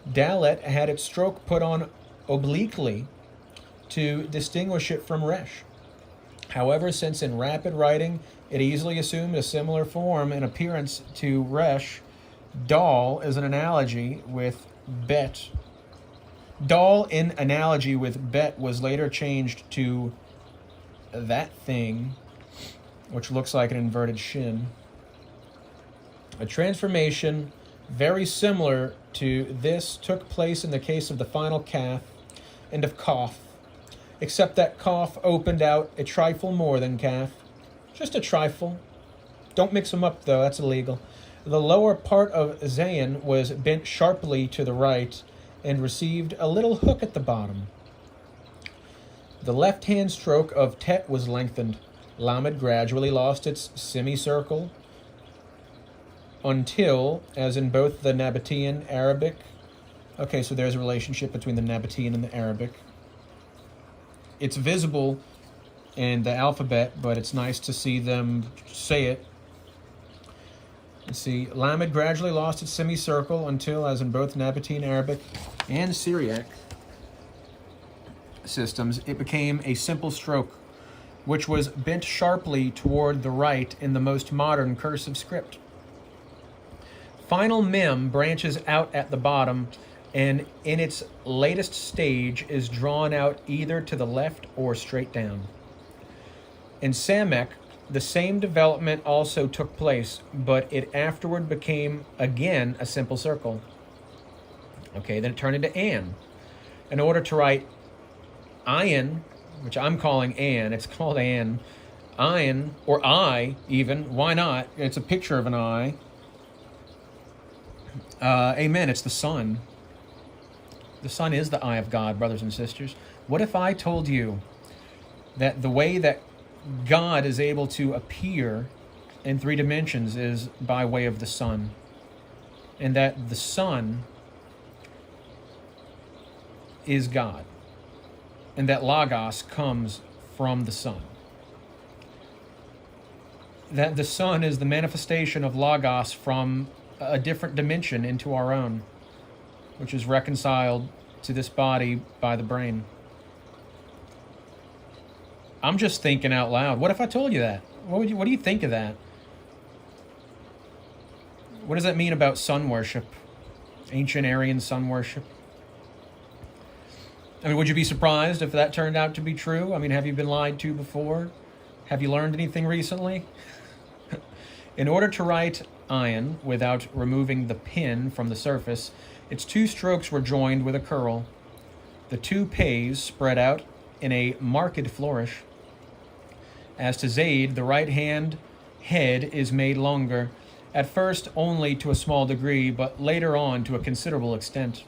Dalet had its stroke put on obliquely to distinguish it from Resh. However, since in rapid writing it easily assumed a similar form and appearance to Resh, Dal is an analogy with Bet. Dal in analogy with Bet was later changed to that thing, which looks like an inverted shin. A transformation very similar to this took place in the case of the final Kaf and of Kaf, except that Kaf opened out a trifle more than Kaf. Just a trifle. Don't mix them up, though. That's illegal. The lower part of Zayin was bent sharply to the right and received a little hook at the bottom. The left-hand stroke of Tet was lengthened. Lamed gradually lost its semicircle until, as in both the Nabatean Arabic... Okay, so there's a relationship between the Nabatean and the Arabic. It's visible in the alphabet, but it's nice to see them say it. Let's see. Lamed gradually lost its semicircle until, as in both Nabatean Arabic and Syriac systems, it became a simple stroke, which was bent sharply toward the right in the most modern cursive script. Final Mem branches out at the bottom, and in its latest stage is drawn out either to the left or straight down. In Samek, the same development also took place, but it afterward became again a simple circle. Okay, then it turned into An. In order to write Ayin, which I'm calling An, it's called An, Ayin, or I even, why not? It's a picture of an eye. Amen, it's the sun. The sun is the eye of God, brothers and sisters. What if I told you that the way that God is able to appear in 3 dimensions is by way of the sun, and that the sun is God, and that Logos comes from the sun, that the sun is the manifestation of Logos from a different dimension into our own, which is reconciled to this body by the brain. I'm just thinking out loud. What if I told you that? What do you think of that? What does that mean about sun worship? Ancient Aryan sun worship? I mean, would you be surprised if that turned out to be true? I mean, have you been lied to before? Have you learned anything recently? In order to write Ayin without removing the pin from the surface, its 2 strokes were joined with a curl. The 2 pays spread out in a marked flourish. As to Zayd, the right hand head is made longer, at first only to a small degree, but later on to a considerable extent.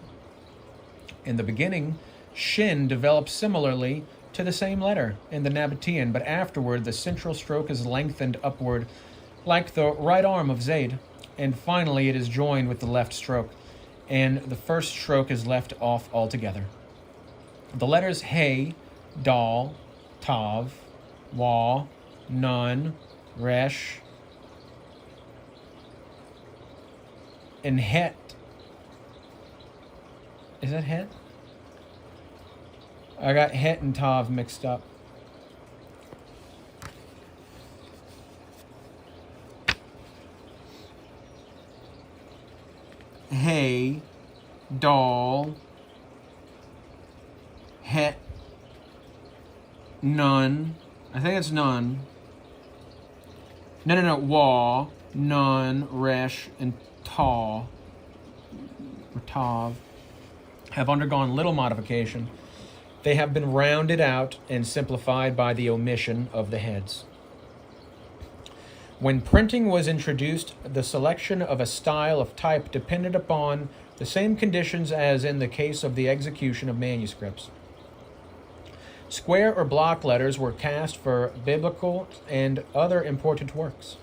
In the beginning, Shin develops similarly to the same letter in the Nabatean, but afterward the central stroke is lengthened upward like the right arm of Zayd, and finally it is joined with the left stroke, and the first stroke is left off altogether. The letters Hey, Dal, Tav, Wa, Nun, Resh, and Het. Is that Het? I got Het and Tav mixed up. hey, doll, het, none. I think it's none. No. Wa, none, resh, and ta, or tav, have undergone little modification. They have been rounded out and simplified by the omission of the heads. When printing was introduced, the selection of a style of type depended upon the same conditions as in the case of the execution of manuscripts. Square or block letters were cast for biblical and other important works.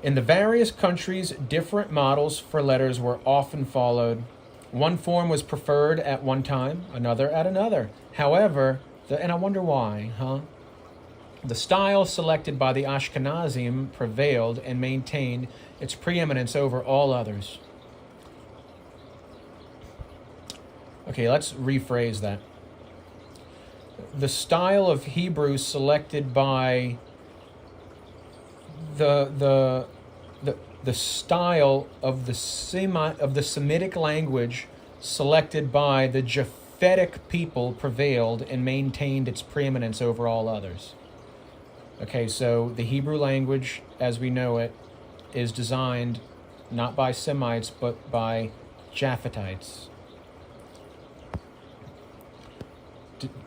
In the various countries, different models for letters were often followed. One form was preferred at one time, another at another. However, and I wonder why, the style selected by the Ashkenazim prevailed and maintained its preeminence over all others. Okay, let's rephrase that. The style of Hebrew selected by the style of the Semitic language selected by the Japhetic people prevailed and maintained its preeminence over all others. Okay, so the Hebrew language, as we know it, is designed not by Semites, but by Japhetites.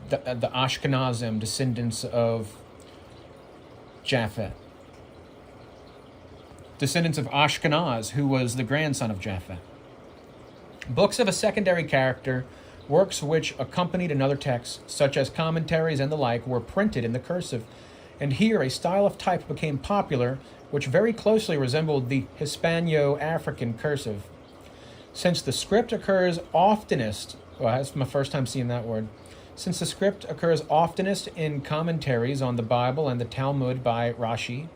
The Ashkenazim, descendants of Japhet. Descendants of Ashkenaz, who was the grandson of Japhet. Books of a secondary character, works which accompanied another text, such as commentaries and the like, were printed in the cursive. And here a style of type became popular, which very closely resembled the Hispano-African cursive. Since the script occurs oftenest, well, that's my first time seeing that word. Since the script occurs oftenest in commentaries on the Bible and the Talmud by Rashi,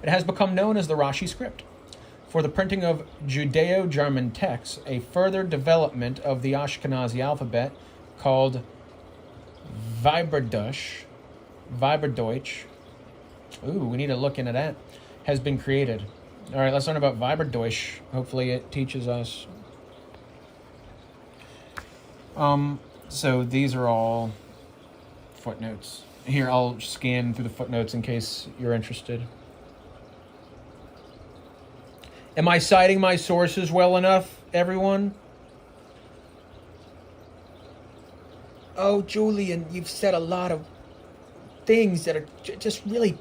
it has become known as the Rashi script. For the printing of Judeo-German texts, a further development of the Ashkenazi alphabet, called Weiberdeutsch, we need to look into that, has been created. All right, let's learn about Weiberdeutsch. Hopefully it teaches us. So these are all footnotes. Here, I'll scan through the footnotes in case you're interested. Am I citing my sources well enough, everyone? Oh, Julian, you've said a lot of things that are just really,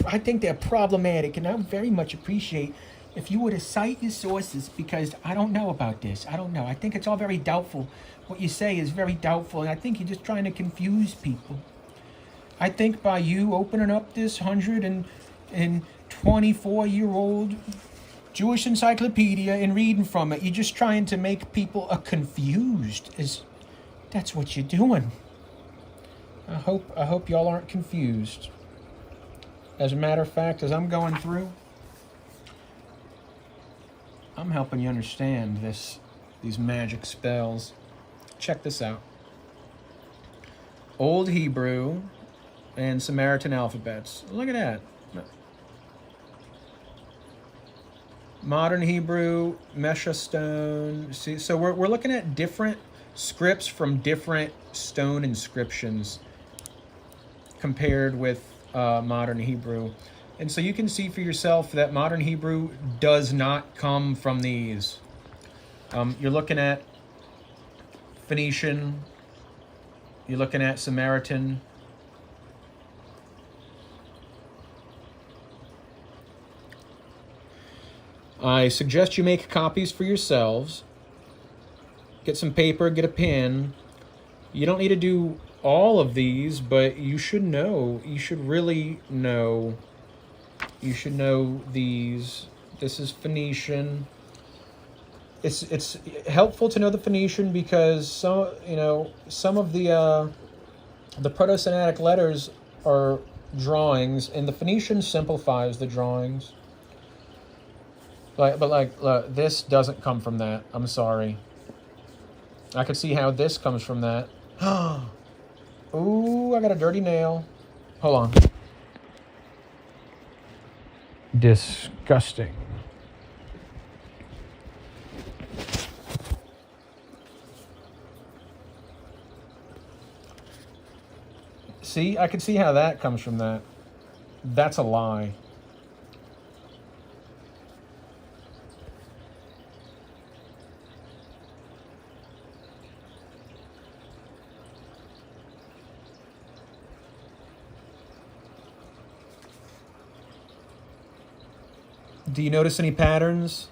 I think they're problematic, and I would very much appreciate if you were to cite your sources, because I don't know about this. I don't know. I think it's all very doubtful. What you say is very doubtful, and I think you're just trying to confuse people. I think by you opening up this 124-year-old Jewish encyclopedia and reading from it, you're just trying to make people confused. That's what you're doing. I hope y'all aren't confused. As a matter of fact, as I'm going through, I'm helping you understand these magic spells. Check this out. Old Hebrew and Samaritan alphabets. Look at that. Modern Hebrew, Mesha stone. See, so we're looking at different scripts from different stone inscriptions compared with modern Hebrew. And so you can see for yourself that modern Hebrew does not come from these. You're looking at Phoenician, you're looking at Samaritan. I suggest you make copies for yourselves. Get some paper, get a pen. You don't need to do all of these, but you should know. You should really know. You should know these. This is Phoenician. It's helpful to know the Phoenician because some of the Proto-Semitic letters are drawings, and the Phoenician simplifies the drawings. But this doesn't come from that. I'm sorry. I could see how this comes from that. Ooh, I got a dirty nail. Hold on. Disgusting. See, I can see how that comes from that. That's a lie. Do you notice any patterns?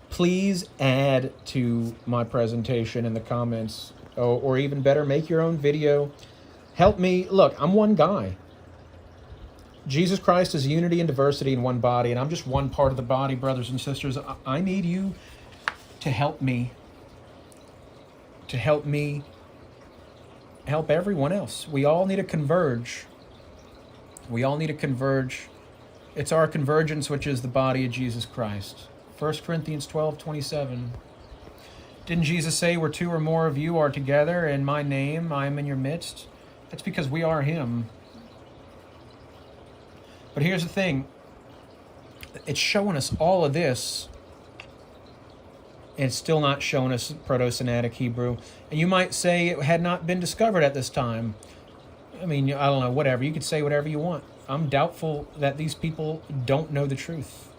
Please add to my presentation in the comments, or even better, make your own video. Help me. Look, I'm one guy. Jesus Christ is unity and diversity in one body, and I'm just one part of the body, brothers and sisters. I need you to help me, help everyone else. We all need to converge. We all need to converge. It's our convergence which is the body of Jesus Christ. 1 Corinthians 12:27. Didn't Jesus say, where two or more of you are together in my name, I am in your midst? That's because we are him. But here's the thing. It's showing us all of this, and it's still not showing us Proto-Sinaitic Hebrew. And you might say it had not been discovered at this time. I mean, I don't know, whatever. You could say whatever you want. I'm doubtful that these people don't know the truth.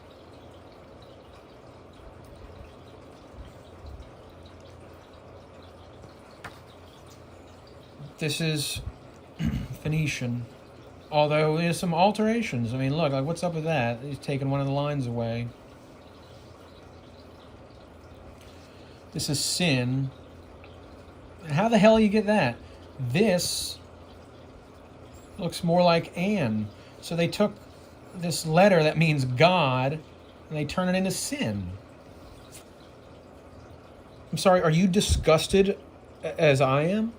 This is Phoenician. Although there's some alterations. I mean, look, like, what's up with that? He's taking one of the lines away. This is sin. How the hell you get that? This looks more like an. So they took this letter that means God, and they turn it into sin. I'm sorry, are you disgusted as I am?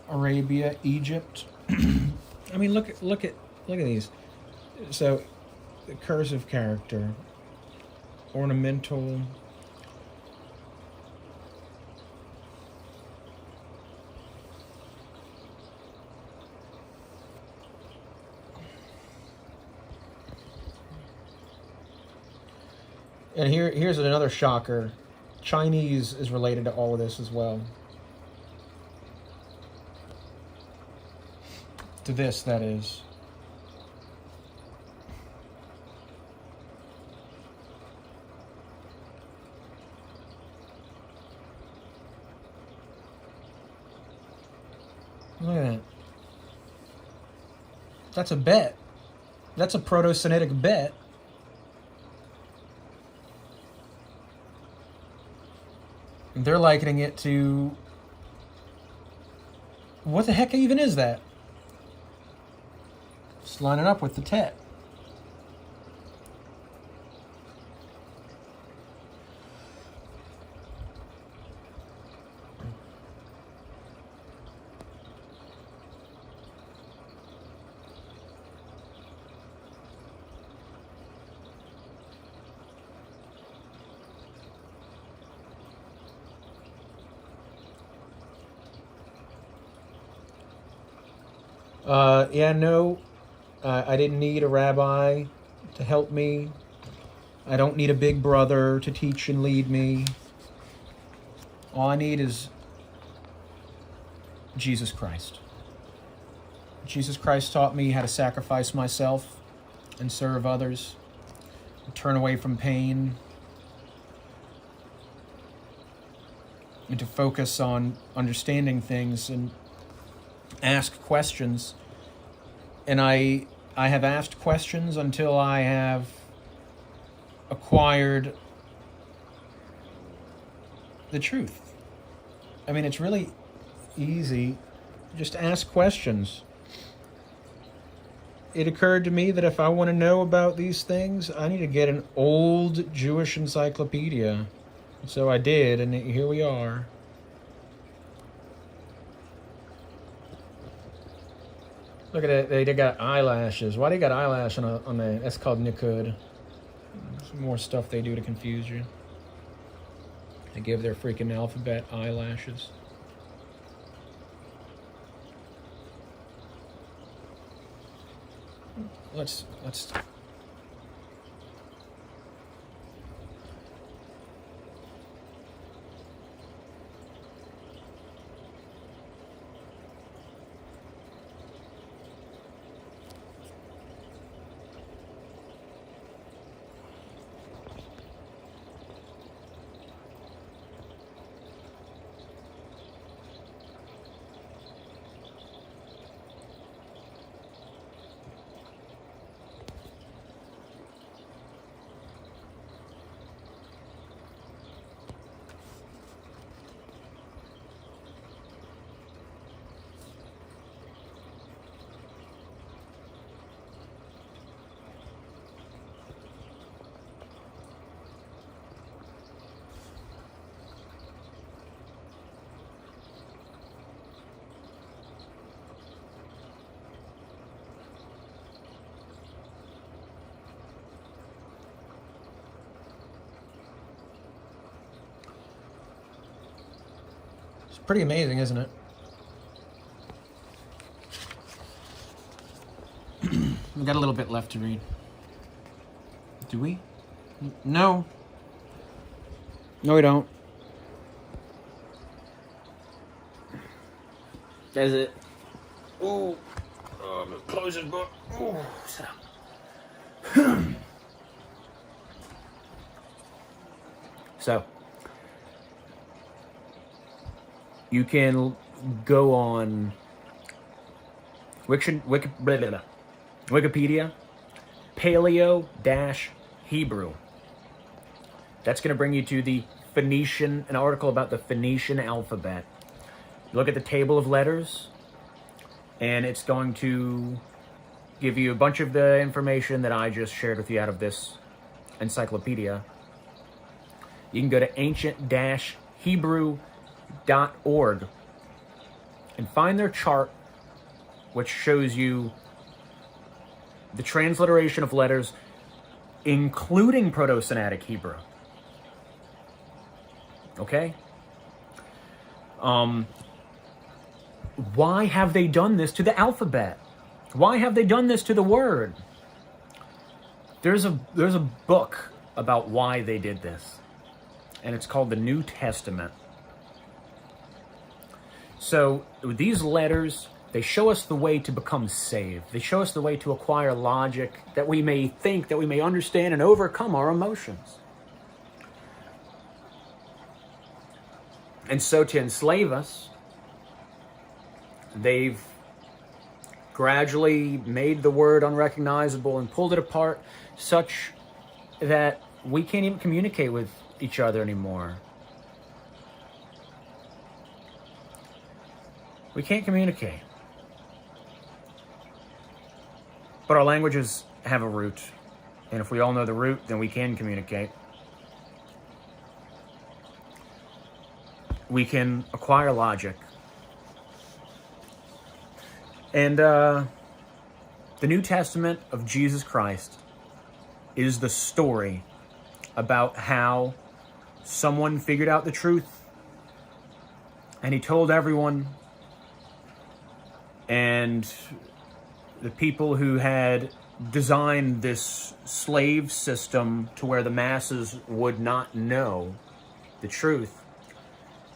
Arabia, Egypt. I mean, look at these. So, the cursive character, ornamental. And here's another shocker. Chinese is related to all of this as well. To this, that is. Look at that. That's a bet. That's a Proto-Semitic bet. And they're likening it to... What the heck even is that? Just line it up with the Tet. Yeah, no, I didn't need a rabbi to help me. I don't need a big brother to teach and lead me. All I need is Jesus Christ. Jesus Christ taught me how to sacrifice myself and serve others, and turn away from pain, and to focus on understanding things and ask questions. And I have asked questions until I have acquired the truth. I mean, it's really easy. Just ask questions. It occurred to me that if I want to know about these things, I need to get an old Jewish encyclopedia. So I did, and here we are. Look at it. They got eyelashes. Why they got eyelash on the? That's called nikud. Some more stuff they do to confuse you. They give their freaking alphabet eyelashes. Let's. Pretty amazing, isn't it? We got a little bit left to read. Do we? No. No, we don't. Is it? Ooh. Oh, I'm gonna close this book. Ooh, sit down. So, you can go on Wikipedia, Paleo-Hebrew. That's going to bring you to the Phoenician, an article about the Phoenician alphabet. Look at the table of letters, and it's going to give you a bunch of the information that I just shared with you out of this encyclopedia. You can go to ancient-hebrew.org and find their chart, which shows you the transliteration of letters, including Proto-Semitic Hebrew. Okay? Why have they done this to the alphabet? Why have they done this to the word? There's a book about why they did this, and it's called the New Testament. So these letters, they show us the way to become saved. They show us the way to acquire logic, that we may think, that we may understand and overcome our emotions. And so to enslave us, they've gradually made the word unrecognizable and pulled it apart such that we can't even communicate with each other anymore. We can't communicate. But our languages have a root. And if we all know the root, then we can communicate. We can acquire logic. And the New Testament of Jesus Christ is the story about how someone figured out the truth and he told everyone, and the people who had designed this slave system to where the masses would not know the truth,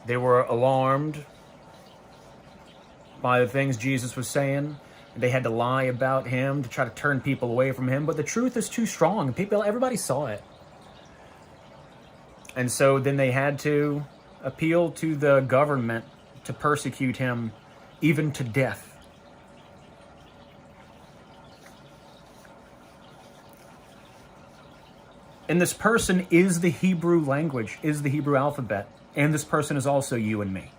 they were alarmed by the things Jesus was saying. They had to lie about him to try to turn people away from him, but the truth is too strong. Everybody saw it. And so then they had to appeal to the government to persecute him even to death. And this person is the Hebrew language, is the Hebrew alphabet. And this person is also you and me.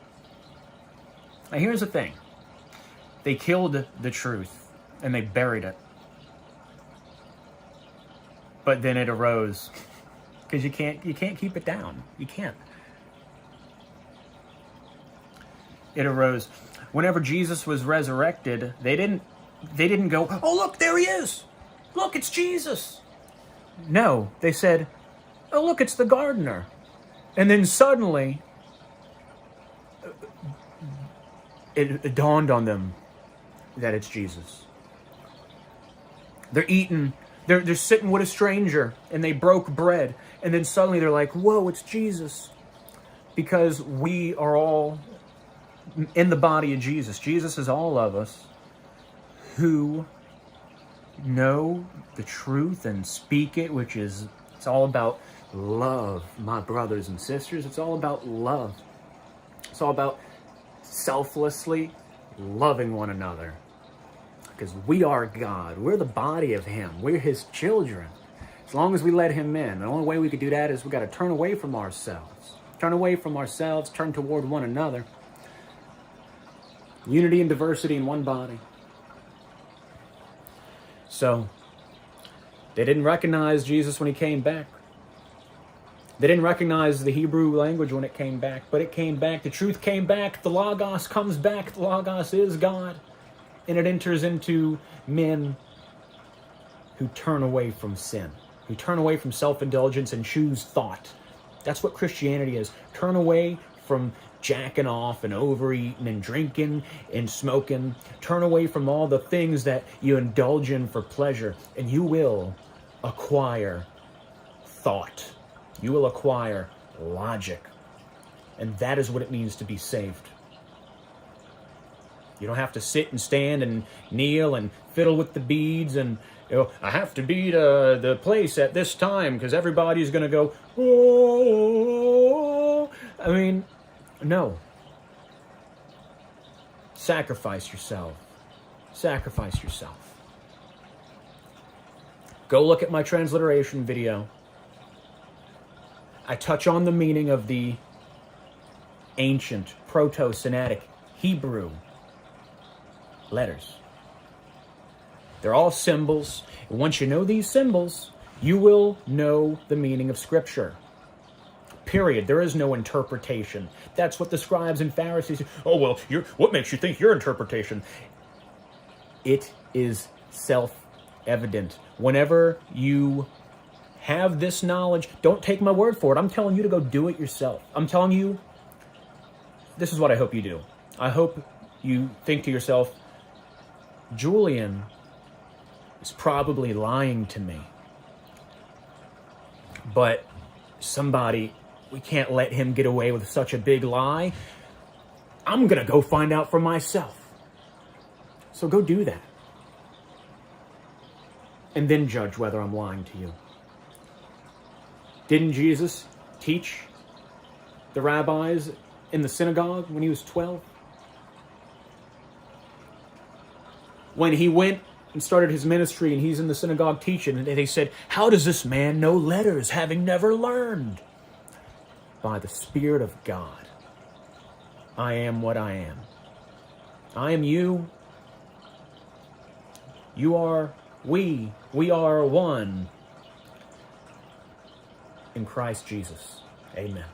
Now here's the thing. They killed the truth and they buried it. But then it arose. Because you can't keep it down. You can't. It arose. Whenever Jesus was resurrected, they didn't go, "Oh, look, there he is. Look, it's Jesus." No, they said, "Oh, look, it's the gardener." And then suddenly, it dawned on them that it's Jesus. They're eating, they're sitting with a stranger, and they broke bread. And then suddenly they're like, "Whoa, it's Jesus." Because we are all in the body of Jesus. Jesus is all of us who know the truth and speak it, which is, it's all about love, my brothers and sisters. It's all about love. It's all about selflessly loving one another. Because we are God. We're the body of him. We're his children. As long as we let him in. The only way we could do that is we got to turn away from ourselves. Turn away from ourselves. Turn toward one another. Unity and diversity in one body. So, they didn't recognize Jesus when he came back. They didn't recognize the Hebrew language when it came back. But it came back. The truth came back. The Logos comes back. The Logos is God. And it enters into men who turn away from sin. Who turn away from self-indulgence and choose thought. That's what Christianity is. Turn away from jacking off and overeating and drinking and smoking. Turn away from all the things that you indulge in for pleasure, and you will acquire thought. You will acquire logic. And that is what it means to be saved. You don't have to sit and stand and kneel and fiddle with the beads and, I have to be to the place at this time because everybody's going to go, oh. I mean, no. Sacrifice yourself. Sacrifice yourself. Go look at my transliteration video. I touch on the meaning of the ancient Proto-Semitic Hebrew letters. They're all symbols. And once you know these symbols, you will know the meaning of Scripture. Period. There is no interpretation. That's what the scribes and Pharisees say. Oh, well, what makes you think your interpretation? It is self-evident. Whenever you have this knowledge, don't take my word for it. I'm telling you to go do it yourself. I'm telling you, this is what I hope you do. I hope you think to yourself, Julian is probably lying to me. But we can't let him get away with such a big lie. I'm going to go find out for myself. So go do that. And then judge whether I'm lying to you. Didn't Jesus teach the rabbis in the synagogue when he was 12? When he went and started his ministry and he's in the synagogue teaching, and they said, how does this man know letters, having never learned? By the Spirit of God. I am what I am. I am you. You are we. We are one. In Christ Jesus. Amen.